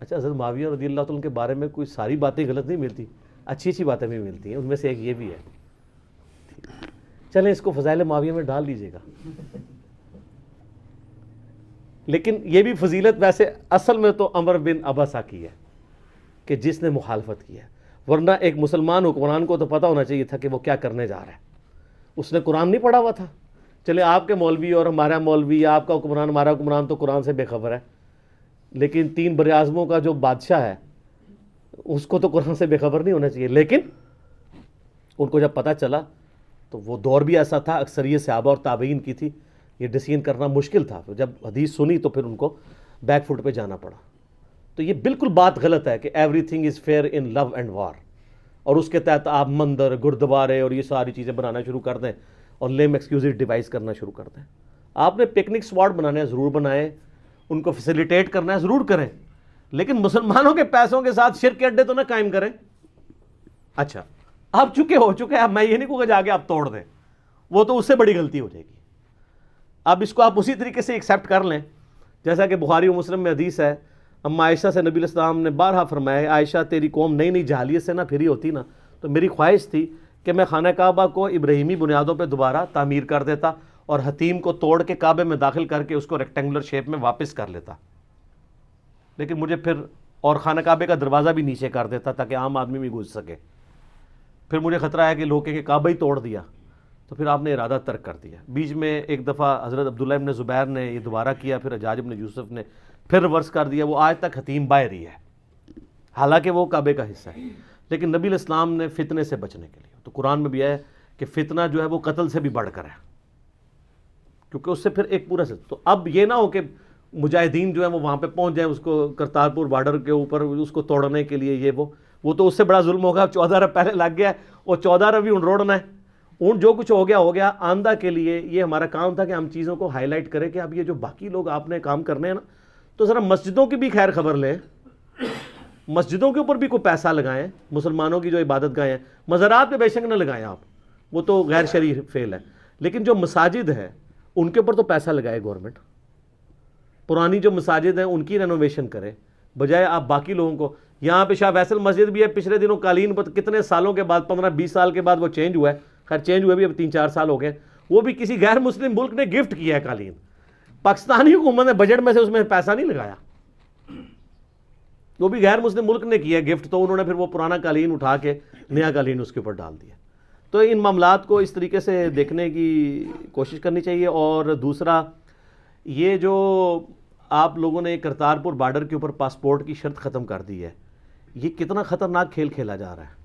اچھا حضرت معاویہ رضی اللہ تعالیٰ کے بارے میں کوئی ساری باتیں غلط نہیں ملتی, اچھی اچھی باتیں بھی ملتی ہیں. ان میں سے ایک یہ بھی ہے. چلیں اس کو فضائل معاویہ میں ڈال دیجیے گا. لیکن یہ بھی فضیلت ویسے اصل میں تو عمر بن عبسہ کی ہے کہ جس نے مخالفت کی ہے. ورنہ ایک مسلمان حکمران کو تو پتہ ہونا چاہیے تھا کہ وہ کیا کرنے جا رہا ہے. اس نے قرآن نہیں پڑھا ہوا تھا. چلے آپ کے مولوی اور ہمارا مولوی یا آپ کا حکمران ہمارا حکمران تو قرآن سے بے خبر ہے, لیکن 3 براعظموں کا جو بادشاہ ہے اس کو تو قرآن سے بے خبر نہیں ہونا چاہیے. لیکن ان کو جب پتہ چلا تو وہ دور بھی ایسا تھا, اکثریت صحابہ اور تابعین کی تھی, یہ ڈیسیژن کرنا مشکل تھا. جب حدیث سنی تو پھر ان کو بیک فٹ پہ جانا پڑا. تو یہ بالکل بات غلط ہے کہ everything is fair in love and war, اور اس کے تحت آپ مندر گردوارے اور یہ ساری چیزیں بنانا شروع کر دیں اور لیم ایکسکیوزز ڈیوائز کرنا شروع کر دیں. آپ نے پکنک اسپاٹ بنانے ہیں ضرور بنائیں, ان کو فیسیلیٹیٹ کرنا ہے ضرور کریں, لیکن مسلمانوں کے پیسوں کے ساتھ شرک کے اڈے تو نہ قائم کریں. اچھا اب چکے ہو چکے, اب میں یہ نہیں کہوں گا جا کے آپ توڑ دیں, وہ تو اس سے بڑی غلطی ہو جائے گی. اب اس کو آپ اسی طریقے سے ایکسیپٹ کر لیں جیسا کہ بخاری و مسلم میں حدیث ہے. اما عائشہ سے نبی علیہ السلام نے بارہا فرمایا, عائشہ تیری قوم نئی نئی جہالیت سے نہ پھری ہوتی نا تو میری خواہش تھی کہ میں خانہ کعبہ کو ابراہیمی بنیادوں پہ دوبارہ تعمیر کر دیتا اور حتیم کو توڑ کے کعبے میں داخل کر کے اس کو ریکٹینگولر شیپ میں واپس کر لیتا, لیکن مجھے پھر اور خانہ کعبے کا دروازہ بھی نیچے کر دیتا تاکہ عام آدمی بھی گھس سکے. پھر مجھے خطرہ ہے کہ لوگ کہ کعبہ ہی توڑ دیا, تو پھر آپ نے ارادہ ترک کر دیا. بیچ میں ایک دفعہ حضرت عبداللہ ابن زبیر نے یہ دوبارہ کیا, پھر حجاج ابن یوسف نے پھر ریورس کر دیا. وہ آج تک حتیم باہر ہی ہے, حالانکہ وہ کعبے کا حصہ ہے. لیکن نبی علیہ السلام نے فتنے سے بچنے کے لیے, تو قرآن میں بھی ہے کہ فتنہ جو ہے وہ قتل سے بھی بڑھ کر ہے, کیونکہ اس سے پھر ایک پورا سے. تو اب یہ نہ ہو کہ مجاہدین جو ہے وہ وہاں پہ پہنچ جائیں اس کو کرتارپور بارڈر کے اوپر اس کو توڑنے کے لیے, یہ وہ تو اس سے بڑا ظلم ہوگا. 14 ارب پہلے لگ گیا ہے, وہ 14 ارب بھی روڑنا ہے. اون جو کچھ ہو گیا. آندہ کے لیے یہ ہمارا کام تھا کہ ہم چیزوں کو ہائی لائٹ کریں کہ اب یہ جو باقی لوگ آپ نے کام کرنے ہیں نا, تو ذرا مسجدوں کی بھی خیر خبر لیں, مسجدوں کے اوپر بھی کوئی پیسہ لگائیں. مسلمانوں کی جو عبادت گاہیں ہیں, مزارات پہ بے شک نہ لگائیں آپ, وہ تو غیر شرعی فعل ہے. لیکن جو مساجد ہے ان کے اوپر تو پیسہ لگائے گورنمنٹ. پرانی جو مساجد ہیں ان کی رینوویشن کرے, بجائے آپ باقی لوگوں کو. یہاں پہ شاہ فیصل مسجد بھی ہے, پچھلے دنوں قالین کتنے سالوں کے بعد 15-20 سال کے بعد وہ چینج ہوا ہے, خیر چینج ہوئے بھی اب 3-4 سال ہو گئے, وہ بھی کسی غیر مسلم ملک نے گفٹ کیا ہے قالین. پاکستانی حکومت نے بجٹ میں سے اس میں پیسہ نہیں لگایا, وہ بھی غیر مسلم ملک نے کیا گفٹ, تو انہوں نے پھر وہ پرانا قالین اٹھا کے نیا قالین اس کے اوپر ڈال دیا. تو ان معاملات کو اس طریقے سے دیکھنے کی کوشش کرنی چاہیے. اور دوسرا یہ جو آپ لوگوں نے کرتارپور بارڈر کے اوپر پاسپورٹ کی شرط ختم کر دی ہے, یہ کتنا خطرناک کھیل کھیلا جا رہا ہے.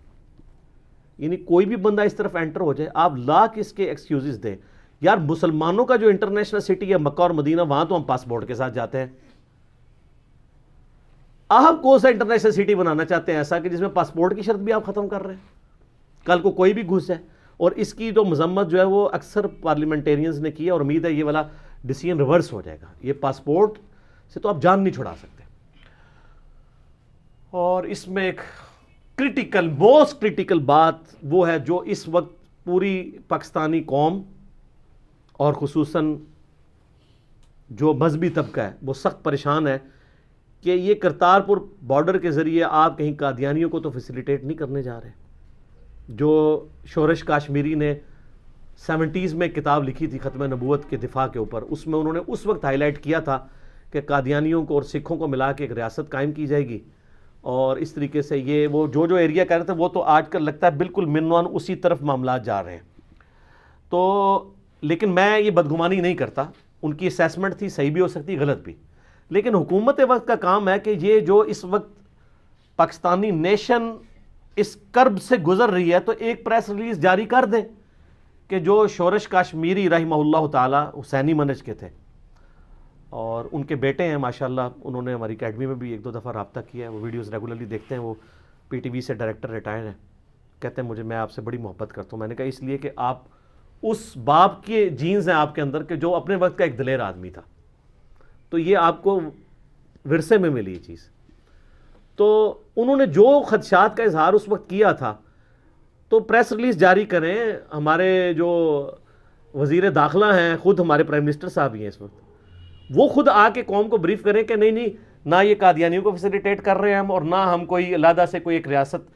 یعنی کوئی بھی بندہ اس طرف انٹر ہو جائے, آپ لاکھ اس کے ایکسکیوزز دیں. یار مسلمانوں کا جو انٹرنیشنل سٹی ہے مکہ اور مدینہ, وہاں تو ہم پاسپورٹ کے ساتھ جاتے ہیں. آپ کون سا انٹرنیشنل سٹی بنانا چاہتے ہیں ایسا کہ جس میں پاسپورٹ کی شرط بھی آپ ختم کر رہے ہیں؟ کل کو کوئی بھی گھس ہے. اور اس کی جو مذمت جو ہے وہ اکثر پارلیمنٹیرینز نے کی ہے, اور امید ہے یہ والا ڈیسیژن ریورس ہو جائے گا. یہ پاسپورٹ سے تو آپ جان نہیں چھڑا سکتے. اور اس میں ایک کرٹیکل, موسٹ کرٹیکل بات وہ ہے جو اس وقت پوری پاکستانی قوم اور خصوصاً جو مذہبی طبقہ ہے وہ سخت پریشان ہے کہ یہ کرتارپور بارڈر کے ذریعے آپ کہیں قادیانیوں کو تو فیسیلیٹیٹ نہیں کرنے جا رہے. جو شورش کاشمیری نے 70s میں کتاب لکھی تھی ختم نبوت کے دفاع کے اوپر, اس میں انہوں نے اس وقت ہائی لائٹ کیا تھا کہ قادیانیوں کو اور سکھوں کو ملا کے ایک ریاست قائم کی جائے گی. اور اس طریقے سے یہ وہ جو ایریا کہہ رہے تھے وہ تو آج کل لگتا ہے بالکل منوان اسی طرف معاملات جا رہے ہیں. تو لیکن میں یہ بدگمانی نہیں کرتا, ان کی اسیسمنٹ تھی, صحیح بھی ہو سکتی, غلط بھی. لیکن حکومت وقت کا کام ہے کہ یہ جو اس وقت پاکستانی نیشن اس کرب سے گزر رہی ہے, تو ایک پریس ریلیز جاری کر دیں کہ جو شورش کاشمیری رحمہ اللہ تعالی حسینی منہج کے تھے, اور ان کے بیٹے ہیں ماشاءاللہ, انہوں نے ہماری اکیڈمی میں بھی 1-2 دفعہ رابطہ کیا ہے, وہ ویڈیوز ریگولرلی دیکھتے ہیں. وہ پی ٹی وی سے ڈائریکٹر ریٹائر ہیں, کہتے ہیں مجھے, میں آپ سے بڑی محبت کرتا ہوں. میں نے کہا اس لیے کہ آپ اس باپ کے جینز ہیں آپ کے اندر کہ جو اپنے وقت کا ایک دلیر آدمی تھا, تو یہ آپ کو ورثے میں ملی یہ چیز. تو انہوں نے جو خدشات کا اظہار اس وقت کیا تھا, تو پریس ریلیز جاری کریں. ہمارے جو وزیر داخلہ ہیں, خود ہمارے پرائم منسٹر صاحب ہی ہیں اس وقت, وہ خود آ کے قوم کو بریف کریں کہ نہیں نہ یہ قادیانیوں کو فیسیلیٹیٹ کر رہے ہیں ہم, اور نہ ہم کوئی علیحدہ سے کوئی ایک ریاست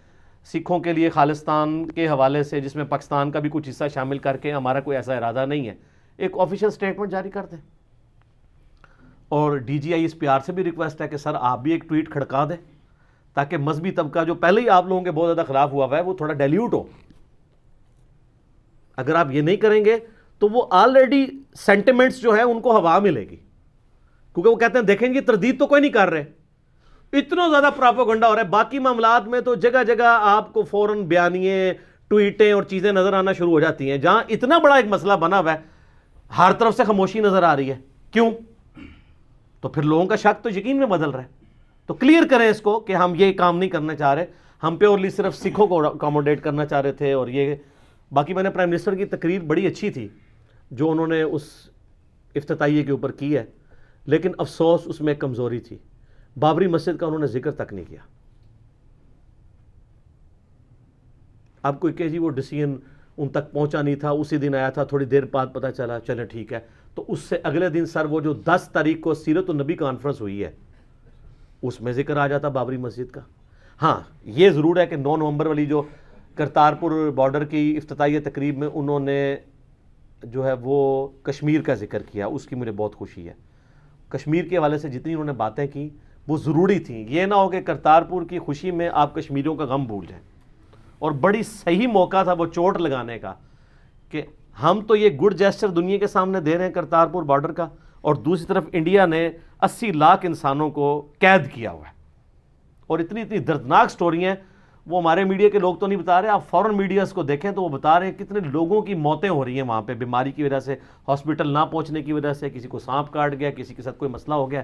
سکھوں کے لیے خالصتان کے حوالے سے جس میں پاکستان کا بھی کچھ حصہ شامل کر کے, ہمارا کوئی ایسا ارادہ نہیں ہے. ایک آفیشیل سٹیٹمنٹ جاری کر دیں. اور ڈی جی آئی اس پیار سے بھی ریکویسٹ ہے کہ سر آپ بھی ایک ٹویٹ کھڑکا دیں تاکہ مذہبی طبقہ جو پہلے ہی آپ لوگوں کے بہت زیادہ خلاف ہوا ہے وہ تھوڑا ڈیلیوٹ ہو. اگر آپ یہ نہیں کریں گے تو وہ آلریڈی سینٹیمنٹس جو ہے ان کو ہوا ملے گی, کیونکہ وہ کہتے ہیں دیکھیں گے تردید تو کوئی نہیں کر رہے, اتنا زیادہ پراپوگنڈا ہو رہا ہے. باقی معاملات میں تو جگہ جگہ آپ کو فوراً بیانیے, ٹویٹیں اور چیزیں نظر آنا شروع ہو جاتی ہیں. جہاں اتنا بڑا ایک مسئلہ بنا ہوا ہے ہر طرف سے خاموشی نظر آ رہی ہے. کیوں؟ تو پھر لوگوں کا شک تو یقین میں بدل رہا ہے. تو کلیئر کریں اس کو کہ ہم یہ کام نہیں کرنا چاہ رہے, ہم پیورلی صرف سکھوں کو اکاموڈیٹ کرنا چاہ رہے تھے. اور یہ باقی میں نے پرائم منسٹر کی تقریر بڑی اچھی تھی جو انہوں نے اس افتتاحیے کے اوپر کی ہے, لیکن افسوس اس میں ایک کمزوری تھی, بابری مسجد کا انہوں نے ذکر تک نہیں کیا. اب کوئی کہ جی وہ ڈیسیژن ان تک پہنچا نہیں تھا, اسی دن آیا تھا, تھوڑی دیر بعد پتہ چلا, چلے ٹھیک ہے. تو اس سے اگلے دن سر وہ جو 10 تاریخ کو سیرت النبی کانفرنس ہوئی ہے اس میں ذکر آ جاتا بابری مسجد کا. ہاں یہ ضرور ہے کہ 9 نومبر والی جو کرتارپور بارڈر کی افتتاحیہ تقریب میں انہوں نے جو ہے وہ کشمیر کا ذکر کیا, اس کی مجھے بہت خوشی ہے. کشمیر کے حوالے سے جتنی انہوں نے باتیں کی وہ ضروری تھیں. یہ نہ ہو کہ کرتارپور کی خوشی میں آپ کشمیریوں کا غم بھول جائیں. اور بڑی صحیح موقع تھا وہ چوٹ لگانے کا کہ ہم تو یہ گڈ جیسچر دنیا کے سامنے دے رہے ہیں کرتارپور بارڈر کا, اور دوسری طرف انڈیا نے 80 لاکھ انسانوں کو قید کیا ہوا ہے. اور اتنی دردناک سٹوریاں ہیں, وہ ہمارے میڈیا کے لوگ تو نہیں بتا رہے, آپ فورن میڈیاز کو دیکھیں تو وہ بتا رہے ہیں کتنے لوگوں کی موتیں ہو رہی ہیں وہاں پہ بیماری کی وجہ سے, ہاسپٹل نہ پہنچنے کی وجہ سے, کسی کو سانپ کاٹ گیا, کسی کے ساتھ کوئی مسئلہ ہو گیا.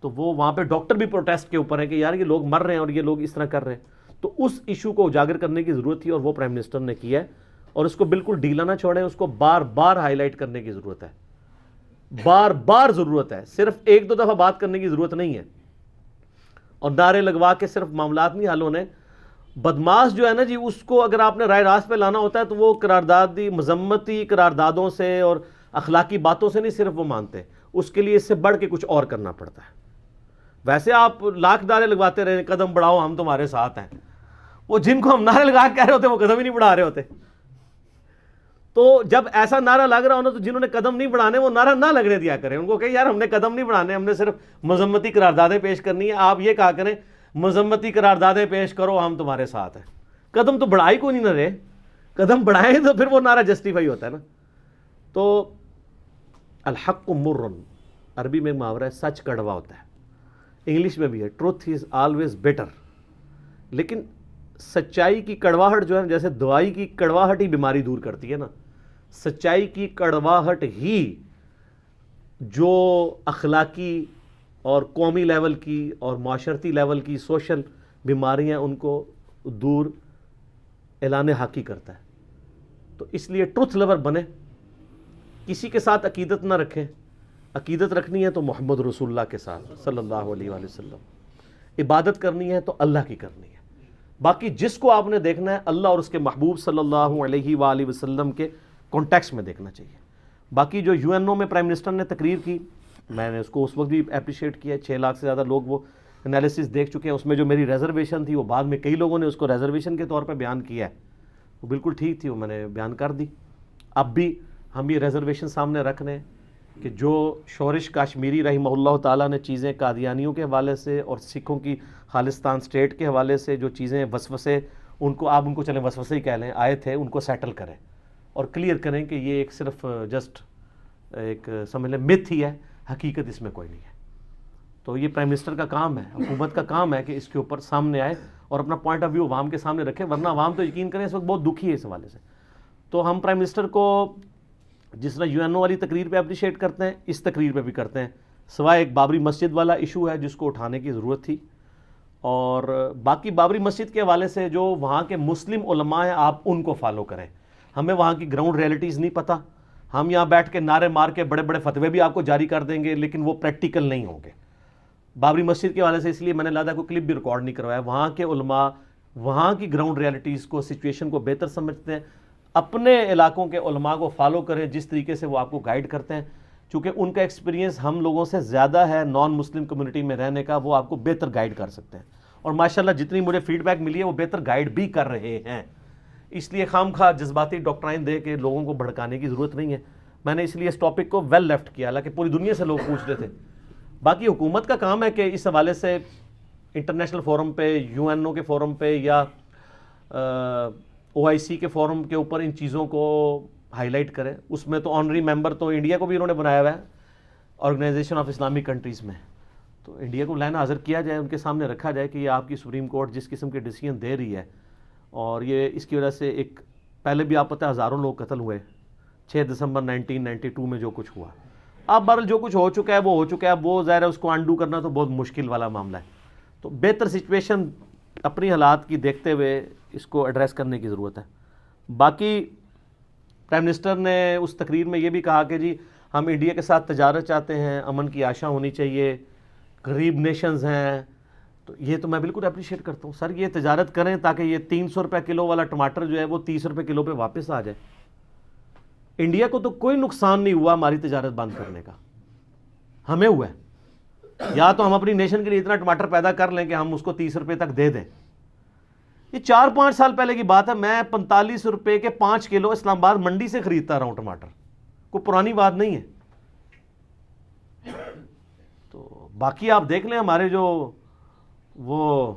تو وہ وہاں پہ ڈاکٹر بھی پروٹیسٹ کے اوپر ہیں کہ یار یہ لوگ مر رہے ہیں اور یہ لوگ اس طرح کر رہے ہیں. تو اس ایشو کو اجاگر کرنے کی ضرورت تھی اور وہ پرائم منسٹر نے کیا ہے, اور اس کو بالکل ڈھیلا نہ چھوڑیں, اس کو بار بار ہائی لائٹ کرنے کی ضرورت ہے, بار بار ضرورت ہے. صرف 1-2 دفعہ بات کرنے کی ضرورت نہیں ہے اور نعرے لگوا کے صرف معاملات نہیں حل ہونے. بدماش جو ہے نا جی, اس کو اگر آپ نے رائے راست پہ لانا ہوتا ہے تو وہ قراردادی مذمتی قراردادوں سے اور اخلاقی باتوں سے نہیں صرف وہ مانتے, اس کے لیے اس سے بڑھ کے کچھ اور کرنا پڑتا ہے. ویسے آپ لاکھ نعرے لگواتے رہے قدم بڑھاؤ ہم تمہارے ساتھ ہیں، وہ جن کو ہم نعرے لگا کے کہہ رہے ہوتے وہ قدم ہی نہیں بڑھا رہے ہوتے. تو جب ایسا نعرہ لگ رہا ہونا تو جنہوں نے قدم نہیں بڑھانے وہ نعرہ نہ لگنے دیا کریں. ان کو کہ یار ہم نے قدم نہیں بڑھانے، ہم نے صرف مذمتی قراردادیں پیش کرنی ہے. آپ یہ کہا کریں مذمتی قراردادیں پیش کرو ہم تمہارے ساتھ ہیں. قدم تو بڑھائی کو نہیں نہ رہے، قدم بڑھائیں تو پھر وہ نعرہ جسٹیفائی ہوتا ہے نا. تو الحق مر، عربی میں محاورہ ہے سچ کڑوا ہوتا ہے، انگلش میں بھی ہے ٹروتھ از آلویز بیٹر. لیکن سچائی کی کڑواہٹ جو ہے جیسے دوائی کی کڑواہٹ ہی بیماری دور کرتی ہے نا، سچائی کی کڑواہٹ ہی جو اخلاقی اور قومی لیول کی اور معاشرتی لیول کی سوشل بیماریاں ان کو دور اعلان حقی کرتا ہے. تو اس لیے ٹروتھ لور بنے، کسی کے ساتھ عقیدت نہ رکھیں. عقیدت رکھنی ہے تو محمد رسول اللہ کے ساتھ صلی اللہ علیہ وآلہ وسلم. عبادت کرنی ہے تو اللہ کی کرنی ہے. باقی جس کو آپ نے دیکھنا ہے اللہ اور اس کے محبوب صلی اللہ علیہ وآلہ وسلم کے کانٹیکس میں دیکھنا چاہیے. باقی جو یو این او میں پرائم منسٹر نے تقریر کی، میں نے اس کو اس وقت بھی اپریشیٹ کیا. 6 لاکھ سے زیادہ لوگ وہ انالیسس دیکھ چکے ہیں. اس میں جو میری ریزرویشن تھی وہ بعد میں کئی لوگوں نے اس کو ریزرویشن کے طور پہ بیان کیا ہے، وہ بالکل ٹھیک تھی، وہ میں نے بیان کر دی. اب بھی ہم یہ ریزرویشن سامنے رکھ رہے ہیں کہ جو شورش کاشمیری رحمہ اللہ تعالیٰ نے چیزیں قادیانیوں کے حوالے سے اور سکھوں کی خالصتان سٹیٹ کے حوالے سے جو چیزیں وسوسے، ان کو آپ ان کو چلیں وسوسے ہی کہہ لیں، آئے تھے، ان کو سیٹل کریں اور کلیئر کریں کہ یہ ایک صرف جسٹ ایک سمجھ لیں متھ ہی ہے، حقیقت اس میں کوئی نہیں ہے. تو یہ پرائم منسٹر کا کام ہے، حکومت کا کام ہے کہ اس کے اوپر سامنے آئے اور اپنا پوائنٹ آف ویو عوام کے سامنے رکھے. ورنہ عوام تو یقین کریں اس وقت بہت دکھی ہے اس حوالے سے. تو ہم پرائم منسٹر کو جس طرح یو این او والی تقریر پہ اپریشیٹ کرتے ہیں، اس تقریر پہ بھی کرتے ہیں، سوائے ایک بابری مسجد والا ایشو ہے جس کو اٹھانے کی ضرورت تھی. اور باقی بابری مسجد کے حوالے سے جو وہاں کے مسلم علماء ہیں آپ ان کو فالو کریں. ہمیں وہاں کی گراؤنڈ ریئلٹیز نہیں پتہ. ہم یہاں بیٹھ کے نعرے مار کے بڑے بڑے فتوے بھی آپ کو جاری کر دیں گے لیکن وہ پریکٹیکل نہیں ہوں گے. بابری مسجد کے حوالے سے اس لیے میں نے لہٰذا کوئی کلپ بھی ریکارڈ نہیں کروایا. وہاں کے علماء وہاں کی گراؤنڈ ریئلٹیز کو، سچویشن کو بہتر سمجھتے ہیں. اپنے علاقوں کے علماء کو فالو کریں جس طریقے سے وہ آپ کو گائیڈ کرتے ہیں، چونکہ ان کا ایکسپیرینس ہم لوگوں سے زیادہ ہے نان مسلم کمیونٹی میں رہنے کا. وہ آپ کو بہتر گائیڈ کر سکتے ہیں اور ماشاءاللہ جتنی مجھے فیڈ بیک ملی ہے وہ بہتر گائیڈ بھی کر رہے ہیں. اس لیے خام خواہ جذباتی ڈاکٹرائن دے کے لوگوں کو بھڑکانے کی ضرورت نہیں ہے. میں نے اس لیے اس ٹاپک کو ویل لیفٹ کیا، حالانکہ پوری دنیا سے لوگ پوچھ رہے تھے. باقی حکومت کا کام ہے کہ اس حوالے سے انٹرنیشنل فورم پہ، یو این او کے فورم پہ یا او آئی سی کے فورم کے اوپر ان چیزوں کو ہائی لائٹ کرے. اس میں تو آنری ممبر تو انڈیا کو بھی انہوں نے بنایا ہوا ہے آرگنائزیشن آف اسلامک کنٹریز میں. تو انڈیا کو لائن حاضر کیا جائے، ان کے سامنے رکھا جائے کہ یہ آپ کی سپریم کورٹ جس قسم کے ڈیسیژن دے رہی ہے اور یہ اس کی وجہ سے ایک پہلے بھی آپ پتہ ہے ہزاروں لوگ قتل ہوئے 6 دسمبر 1992 میں جو کچھ ہوا. اب بہرحال جو کچھ ہو چکا ہے وہ ہو چکا ہے. اب وہ ظاہر ہے اس کو انڈو کرنا تو بہت مشکل والا معاملہ ہے. تو بہتر سچویشن اپنی حالات کی دیکھتے ہوئے اس کو ایڈریس کرنے کی ضرورت ہے. باقی پرائم منسٹر نے اس تقریر میں یہ بھی کہا کہ جی ہم انڈیا کے ساتھ تجارت چاہتے ہیں، امن کی آشا ہونی چاہیے، غریب نیشنز ہیں. تو یہ تو میں بالکل اپریشیٹ کرتا ہوں سر، یہ تجارت کریں تاکہ یہ 300 روپے کلو والا ٹماٹر جو ہے وہ 30 روپے کلو پہ واپس آ جائے. انڈیا کو تو کوئی نقصان نہیں ہوا ہماری تجارت بند کرنے کا، ہمیں ہوا ہے. یا تو ہم اپنی نیشن کے لیے اتنا ٹماٹر پیدا کر لیں کہ ہم اس کو 30 روپے تک دے دیں. یہ 4-5 سال پہلے کی بات ہے. میں 45 روپے کے 5 کلو اسلام آباد منڈی سے خریدتا رہا ہوں ٹماٹر، کوئی پرانی بات نہیں ہے. تو باقی آپ دیکھ لیں ہمارے جو وہ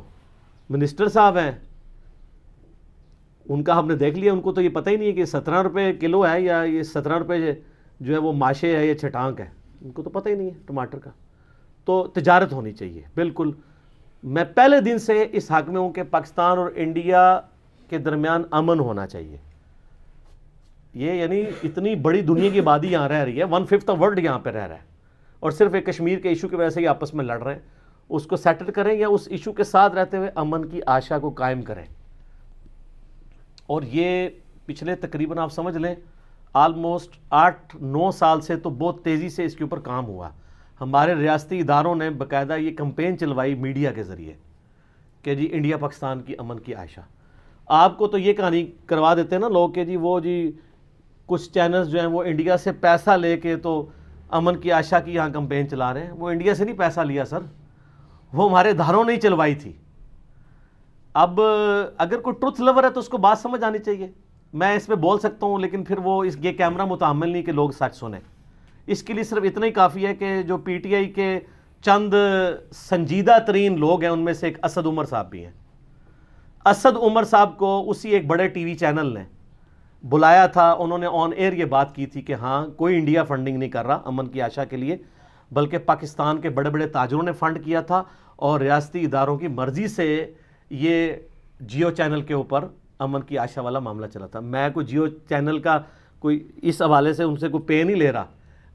منسٹر صاحب ہیں ان کا ہم نے دیکھ لیا، ان کو تو یہ پتہ ہی نہیں ہے کہ 17 روپے کلو ہے یا یہ 17 روپے جو ہے وہ ماشے ہے یا چھٹانک ہے. ان کو تو پتہ ہی نہیں ہے ٹماٹر کا. تو تجارت ہونی چاہیے بالکل. میں پہلے دن سے اس حق میں ہوں کہ پاکستان اور انڈیا کے درمیان امن ہونا چاہیے. یہ یعنی اتنی بڑی دنیا کی آبادی یہاں رہ رہی ہے، 1/5 ورلڈ یہاں پہ رہ رہا ہے اور صرف ایک کشمیر کے ایشو کی وجہ سے یہ آپس میں لڑ رہے ہیں. اس کو سیٹل کریں یا اس ایشو کے ساتھ رہتے ہوئے امن کی آشا کو قائم کریں. اور یہ پچھلے تقریباً آپ سمجھ لیں آلموسٹ 8-9 سال سے تو بہت تیزی سے اس کے اوپر کام ہوا. ہمارے ریاستی اداروں نے باقاعدہ یہ کمپین چلوائی میڈیا کے ذریعے کہ جی انڈیا پاکستان کی امن کی آشا. آپ کو تو یہ کہانی کروا دیتے ہیں نا لوگ کہ جی وہ جی کچھ چینلز جو ہیں وہ انڈیا سے پیسہ لے کے تو امن کی آشا کی یہاں کمپین چلا رہے ہیں. وہ انڈیا سے نہیں پیسہ لیا سر، وہ ہمارے اداروں نے ہی چلوائی تھی. اب اگر کوئی ٹروتھ لور ہے تو اس کو بات سمجھ آنی چاہیے. میں اس پہ بول سکتا ہوں لیکن پھر وہ یہ کیمرہ متحمل نہیں کہ لوگ سچ سنیں. اس کے لیے صرف اتنا ہی کافی ہے کہ جو پی ٹی آئی کے چند سنجیدہ ترین لوگ ہیں ان میں سے ایک اسد عمر صاحب بھی ہیں. اسد عمر صاحب کو اسی ایک بڑے ٹی وی چینل نے بلایا تھا. انہوں نے آن ایئر یہ بات کی تھی کہ ہاں کوئی انڈیا فنڈنگ نہیں کر رہا امن کی آشا کے لیے, بلکہ پاکستان کے بڑے بڑے تاجروں نے فنڈ کیا تھا اور ریاستی اداروں کی مرضی سے یہ جیو چینل کے اوپر امن کی آشا والا معاملہ چلا تھا. میں کوئی جیو چینل کا کوئی اس حوالے سے ان سے کوئی پے نہیں لے رہا,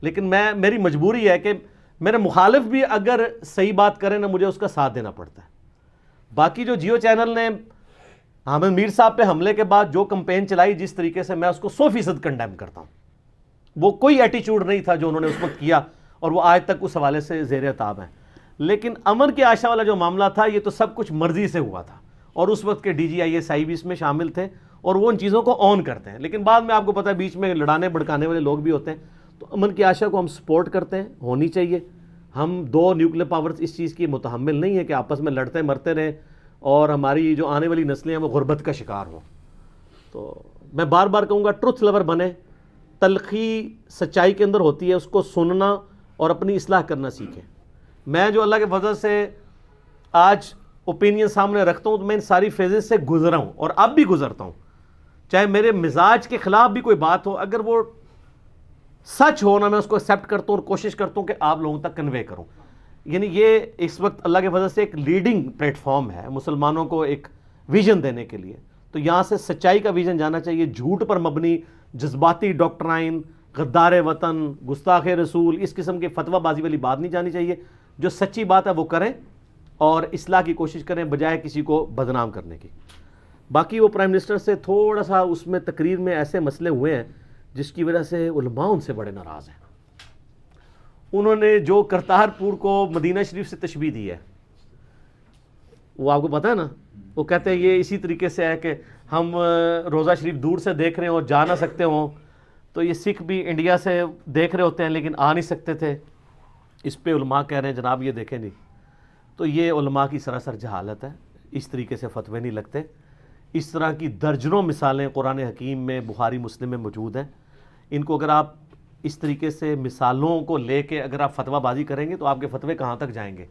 لیکن میری مجبوری ہے کہ میرے مخالف بھی اگر صحیح بات کریں نا مجھے اس کا ساتھ دینا پڑتا ہے. باقی جو جیو چینل نے حامد میر صاحب پہ حملے کے بعد جو کمپین چلائی جس طریقے سے, میں اس کو 100% کنڈیم کرتا ہوں. وہ کوئی ایٹیچیوڈ نہیں تھا جو انہوں نے اس وقت کیا اور وہ آج تک اس حوالے سے زیر عتاب ہیں. لیکن امن کی آشا والا جو معاملہ تھا یہ تو سب کچھ مرضی سے ہوا تھا اور اس وقت کے D G I S I بھی اس میں شامل تھے اور وہ ان چیزوں کو آن کرتے ہیں. لیکن بعد میں آپ کو پتہ ہے بیچ میں لڑانے بھڑکانے والے لوگ بھی ہوتے ہیں. تو امن کی آشا کو ہم سپورٹ کرتے ہیں, ہونی چاہیے. ہم دو نیوکلیر پاورز اس چیز کی متحمل نہیں ہے کہ آپس میں لڑتے مرتے رہیں اور ہماری جو آنے والی نسلیں ہیں وہ غربت کا شکار ہوں. تو میں بار بار کہوں گا ٹروتھ لور بنے. تلخی سچائی کے اندر ہوتی ہے, اس کو سننا اور اپنی اصلاح کرنا سیکھیں. میں جو اللہ کے فضل سے آج اوپینین سامنے رکھتا ہوں تو میں ان ساری فیزز سے گزرا ہوں اور اب بھی گزرتا ہوں. چاہے میرے مزاج کے خلاف بھی کوئی بات ہو, اگر وہ سچ ہو نا میں اس کو ایکسیپٹ کرتا ہوں اور کوشش کرتا ہوں کہ آپ لوگوں تک کنوے کروں. یعنی یہ اس وقت اللہ کے فضل سے ایک لیڈنگ پلیٹ فارم ہے مسلمانوں کو ایک ویژن دینے کے لیے. تو یہاں سے سچائی کا ویژن جانا چاہیے. جھوٹ پر مبنی جذباتی ڈاکٹرائن, غدار وطن, گستاخ رسول, اس قسم کے فتویٰ بازی والی بات نہیں جانی چاہیے. جو سچی بات ہے وہ کریں اور اصلاح کی کوشش کریں بجائے کسی کو بدنام کرنے کی. باقی وہ پرائم منسٹر سے تھوڑا سا اس میں تقریر میں ایسے مسئلے ہوئے ہیں جس کی وجہ سے علماء ان سے بڑے ناراض ہیں. انہوں نے جو کرتارپور کو مدینہ شریف سے تشبیہ دی ہے وہ آپ کو پتہ ہے نا, وہ کہتے ہیں یہ اسی طریقے سے ہے کہ ہم روزہ شریف دور سے دیکھ رہے ہوں اور جا نہ سکتے ہوں, تو یہ سکھ بھی انڈیا سے دیکھ رہے ہوتے ہیں لیکن آ نہیں سکتے تھے. اس پہ علماء کہہ رہے ہیں جناب یہ دیکھیں نہیں. تو یہ علماء کی سراسر جہالت ہے, اس طریقے سے فتوے نہیں لگتے. اس طرح کی درجنوں مثالیں قرآن حکیم میں بخاری مسلم میں موجود ہیں. ان کو اگر آپ اس طریقے سے مثالوں کو لے کے اگر آپ فتویٰ بازی کریں گے تو آپ کے فتوے کہاں تک جائیں گے.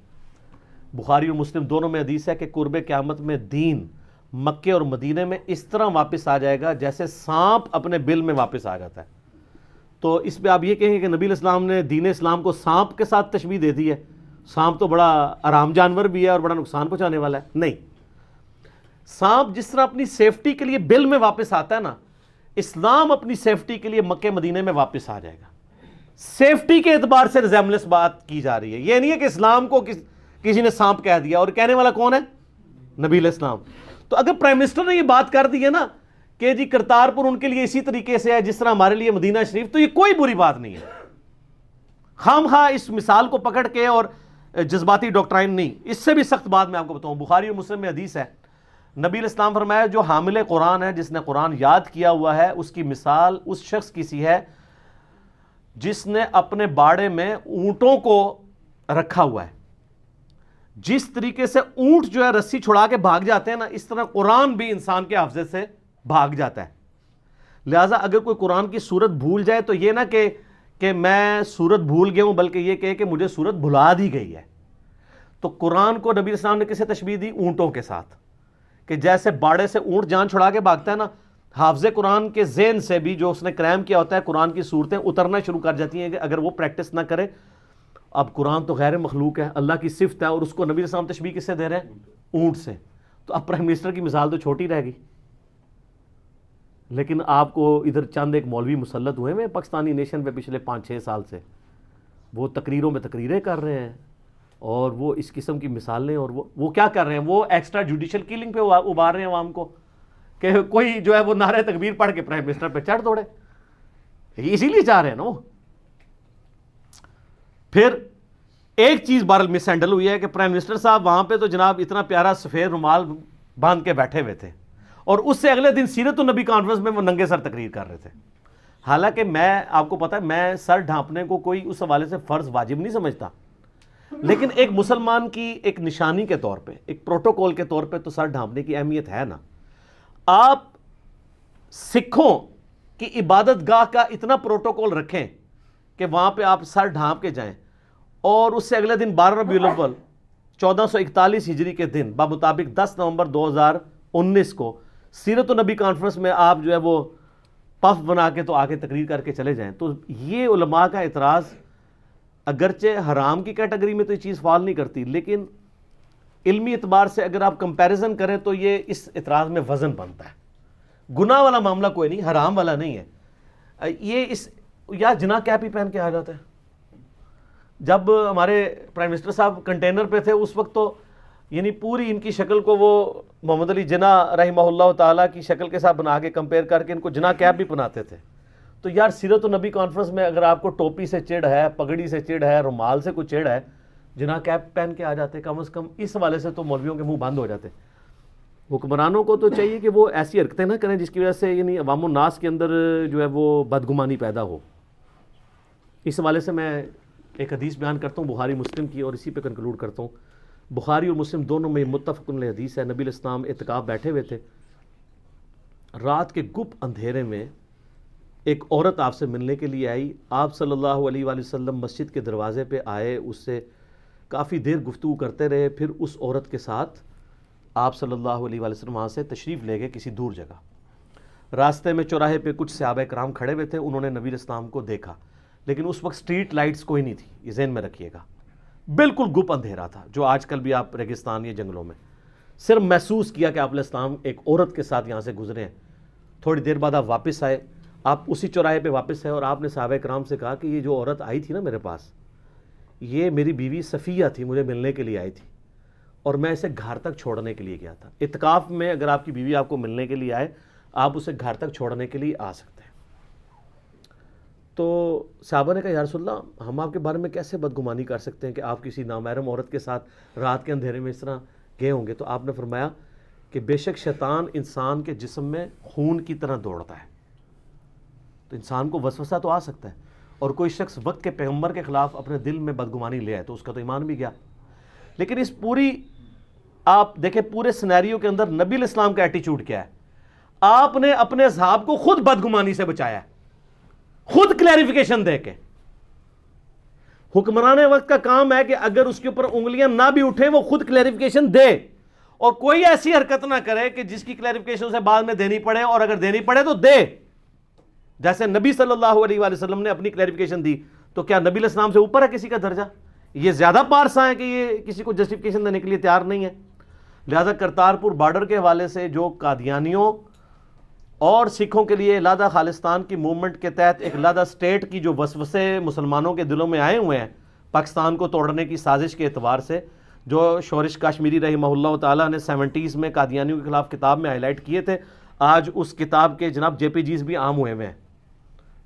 بخاری اور مسلم دونوں میں حدیث ہے کہ قرب قیامت میں دین مکے اور مدینے میں اس طرح واپس آ جائے گا جیسے سانپ اپنے بل میں واپس آ جاتا ہے. تو اس پہ آپ یہ کہیں گے کہ نبی الاسلام نے دین اسلام کو سانپ کے ساتھ تشبیہ دے دی ہے, سانپ تو بڑا آرام جانور بھی ہے اور بڑا نقصان پہنچانے والا ہے. نہیں, سانپ جس طرح اپنی سیفٹی کے لیے بل میں واپس آتا ہے نا, اسلام اپنی سیفٹی کے لیے مکے مدینے میں واپس آ جائے گا. سیفٹی کے اعتبار سے ریزیمبلنس بات کی جا رہی ہے. یہ نہیں ہے کہ اسلام کو کسی نے سانپ کہہ دیا, اور کہنے والا کون ہے؟ نبی علیہ السلام. تو اگر پرائم منسٹر نے یہ بات کر دی ہے نا کہ جی کرتارپور ان کے لیے اسی طریقے سے ہے جس طرح ہمارے لیے مدینہ شریف, تو یہ کوئی بری بات نہیں ہے. خام خواہ اس مثال کو پکڑ کے اور جذباتی ڈاکٹرائن نہیں. اس سے بھی سخت بات میں آپ کو بتاؤں, بخاری اور مسلم میں حدیث ہے, نبی علیہ السلام فرمایا جو حامل قرآن ہے, جس نے قرآن یاد کیا ہوا ہے, اس کی مثال اس شخص کی سی ہے جس نے اپنے باڑے میں اونٹوں کو رکھا ہوا ہے. جس طریقے سے اونٹ جو ہے رسی چھڑا کے بھاگ جاتے ہیں نا, اس طرح قرآن بھی انسان کے حافظے سے بھاگ جاتا ہے. لہٰذا اگر کوئی قرآن کی صورت بھول جائے تو یہ نہ کہ میں صورت بھول گیا ہوں, بلکہ یہ کہے کہ مجھے صورت بھلا دی گئی ہے. تو قرآن کو نبی السلام نے کسے تشبیہ دی؟ اونٹوں کے ساتھ, کہ جیسے باڑے سے اونٹ جان چھڑا کے بھاگتا ہے نا, حافظ قرآن کے ذہن سے بھی جو اس نے کریم کیا ہوتا ہے قرآن کی صورتیں اترنا شروع کر جاتی ہیں کہ اگر وہ پریکٹس نہ کرے. اب قرآن تو غیر مخلوق ہے, اللہ کی صفت ہے, اور اس کو نبی علیہ السلام تشبیہ کس سے دے رہے ہیں؟ اونٹ سے. تو اب پرائم منسٹر کی مثال تو چھوٹی رہ گئی. لیکن آپ کو ادھر چند ایک مولوی مسلط ہوئے ہیں پاکستانی نیشن پہ پچھلے 5-6 سال سے, وہ تقریروں میں تقریریں کر رہے ہیں اور وہ اس قسم کی مثالیں, اور وہ کیا کر رہے ہیں, وہ ایکسٹرا جوڈیشل کلنگ پہ ابھار رہے ہیں عوام کو کہ کوئی جو ہے وہ نعرہ تکبیر پڑھ کے پرائم منسٹر پہ چڑھ دوڑے. اسی لیے چاہ رہے ہیں نا وہ. پھر ایک چیز بہرحال مس ہینڈل ہوئی ہے کہ پرائم منسٹر صاحب وہاں پہ تو جناب اتنا پیارا سفید رومال باندھ کے بیٹھے ہوئے تھے, اور اس سے اگلے دن سیرت النبی کانفرنس میں وہ ننگے سر تقریر کر رہے تھے. حالانکہ میں آپ کو پتہ ہے میں سر ڈھانپنے کو کوئی اس حوالے سے فرض واجب نہیں سمجھتا, لیکن ایک مسلمان کی ایک نشانی کے طور پہ، ایک پروٹوکول کے طور پہ تو سر ڈھانپنے کی اہمیت ہے نا. آپ سکھوں کی عبادت گاہ کا اتنا پروٹوکول رکھیں کہ وہاں پہ آپ سر ڈھانپ کے جائیں، اور اس سے اگلے دن 12 ربیع الاول 1441 ہجری کے دن بمطابق 10 نومبر 2019 کو سیرت النبی کانفرنس میں آپ جو ہے وہ پف بنا کے تو آگے تقریر کر کے چلے جائیں. تو یہ علماء کا اعتراض اگرچہ حرام کی کیٹیگری میں تو یہ چیز فال نہیں کرتی، لیکن علمی اعتبار سے اگر آپ کمپیریزن کریں تو یہ اس اعتراض میں وزن بنتا ہے. گناہ والا معاملہ کوئی نہیں، حرام والا نہیں ہے. یہ اس یا جناح کیپ ہی پہن کے آ جاتا ہے. جب ہمارے پرائم منسٹر صاحب کنٹینر پہ تھے اس وقت تو یعنی پوری ان کی شکل کو وہ محمد علی جناح رحمہ اللہ تعالیٰ کی شکل کے ساتھ بنا کے کمپیئر کر کے ان کو جناح کیپ بھی پہناتے تھے. تو یار سیرت النبی کانفرنس میں اگر آپ کو ٹوپی سے چڑ ہے، پگڑی سے چڑ ہے، رومال سے کوئی چڑ ہے، جناح کیپ پہن کے آ جاتے. کم از کم اس حوالے سے تو مولویوں کے منہ بند ہو جاتے. حکمرانوں کو تو چاہیے کہ وہ ایسی حرکتیں نہ کریں جس کی وجہ سے یعنی عوام الناس کے اندر جو ہے وہ بدگمانی پیدا ہو. اس حوالے سے میں ایک حدیث بیان کرتا ہوں بخاری مسلم کی، اور اسی پہ کنکلوڈ کرتا ہوں. بخاری اور مسلم دونوں میں متفق علیہ حدیث ہے. نبی علیہ السلام اعتکاف بیٹھے ہوئے تھے، رات کے گپ اندھیرے میں ایک عورت آپ سے ملنے کے لیے آئی. آپ صلی اللہ علیہ وآلہ وسلم مسجد کے دروازے پہ آئے، اس سے کافی دیر گفتگو کرتے رہے. پھر اس عورت کے ساتھ آپ صلی اللہ علیہ وآلہ وسلم وہاں سے تشریف لے گئے کسی دور جگہ. راستے میں چوراہے پہ کچھ صحابہ کرام کھڑے ہوئے تھے، انہوں نے نبی علیہ السلام کو دیکھا، لیکن اس وقت سٹریٹ لائٹس کوئی نہیں تھی، یہ ذہن میں رکھیے گا. بالکل گپ اندھیرا تھا، جو آج کل بھی آپ ریگستان یا جنگلوں میں صرف محسوس کیا کہ آپ علیہ السلام ایک عورت کے ساتھ یہاں سے گزرے ہیں. تھوڑی دیر بعد آپ واپس آئے، آپ اسی چوراہے پہ واپس آئے، اور آپ نے صحابہ کرام سے کہا کہ یہ جو عورت آئی تھی نا میرے پاس، یہ میری بیوی صفیہ تھی، مجھے ملنے کے لیے آئی تھی، اور میں اسے گھر تک چھوڑنے کے لیے گیا تھا. اعتکاف میں اگر آپ کی بیوی آپ کو ملنے کے لیے آئے، آپ اسے گھر تک چھوڑنے کے لیے آ سکتے ہیں. تو صحابہ نے کہا یا رسول اللہ، ہم آپ کے بارے میں کیسے بدگمانی کر سکتے ہیں کہ آپ کسی نامحرم عورت کے ساتھ رات کے اندھیرے میں اس طرح گئے ہوں گے. تو آپ نے فرمایا کہ بے شک شیطان انسان کے جسم میں خون کی طرح دوڑتا ہے، تو انسان کو وسوسہ تو آ سکتا ہے، اور کوئی شخص وقت کے پیغمبر کے خلاف اپنے دل میں بدگمانی لے آئے تو اس کا تو ایمان بھی گیا. لیکن اس پوری آپ دیکھیں پورے سینیریو کے اندر نبی علیہ السلام کا ایٹیچیوڈ کیا ہے. آپ نے اپنے اصحاب کو خود بدگمانی سے بچایا ہے، خود کلیریفیکیشن دے کے. حکمران وقت کا کام ہے کہ اگر اس کے اوپر انگلیاں نہ بھی اٹھیں وہ خود کلیریفیکیشن دے، اور کوئی ایسی حرکت نہ کرے کہ جس کی کلیریفیکیشن اسے بعد میں دینی پڑے، اور اگر دینی پڑے تو دے. جیسے نبی صلی اللہ علیہ وآلہ وسلم نے اپنی کلیریفیکیشن دی، تو کیا نبی علیہ السلام سے اوپر ہے کسی کا درجہ؟ یہ زیادہ پارسا ہے کہ یہ کسی کو جسٹیفیکیشن دینے کے لیے تیار نہیں ہے. لہذا کرتارپور بارڈر کے حوالے سے جو قادیانیوں اور سکھوں کے لیے علیحدہ خالصتان کی موومنٹ کے تحت ایک علیحدہ اسٹیٹ کی جو وسوسے مسلمانوں کے دلوں میں آئے ہوئے ہیں پاکستان کو توڑنے کی سازش کے اعتبار سے، جو شورش کاشمیری رحمہ اللہ تعالیٰ نے 70s میں قادیانیوں کے خلاف کتاب میں ہائی لائٹ کیے تھے، آج اس کتاب کے جناب جے پی جیز بھی عام ہوئے ہوئے ہیں.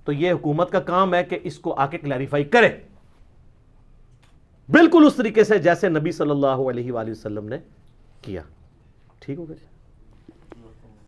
تو یہ حکومت کا کام ہے کہ اس کو آ کے کلیریفائی کرے، بالکل اس طریقے سے جیسے نبی صلی اللہ علیہ وآلہ وسلم نے کیا. ٹھیک ہو گیا.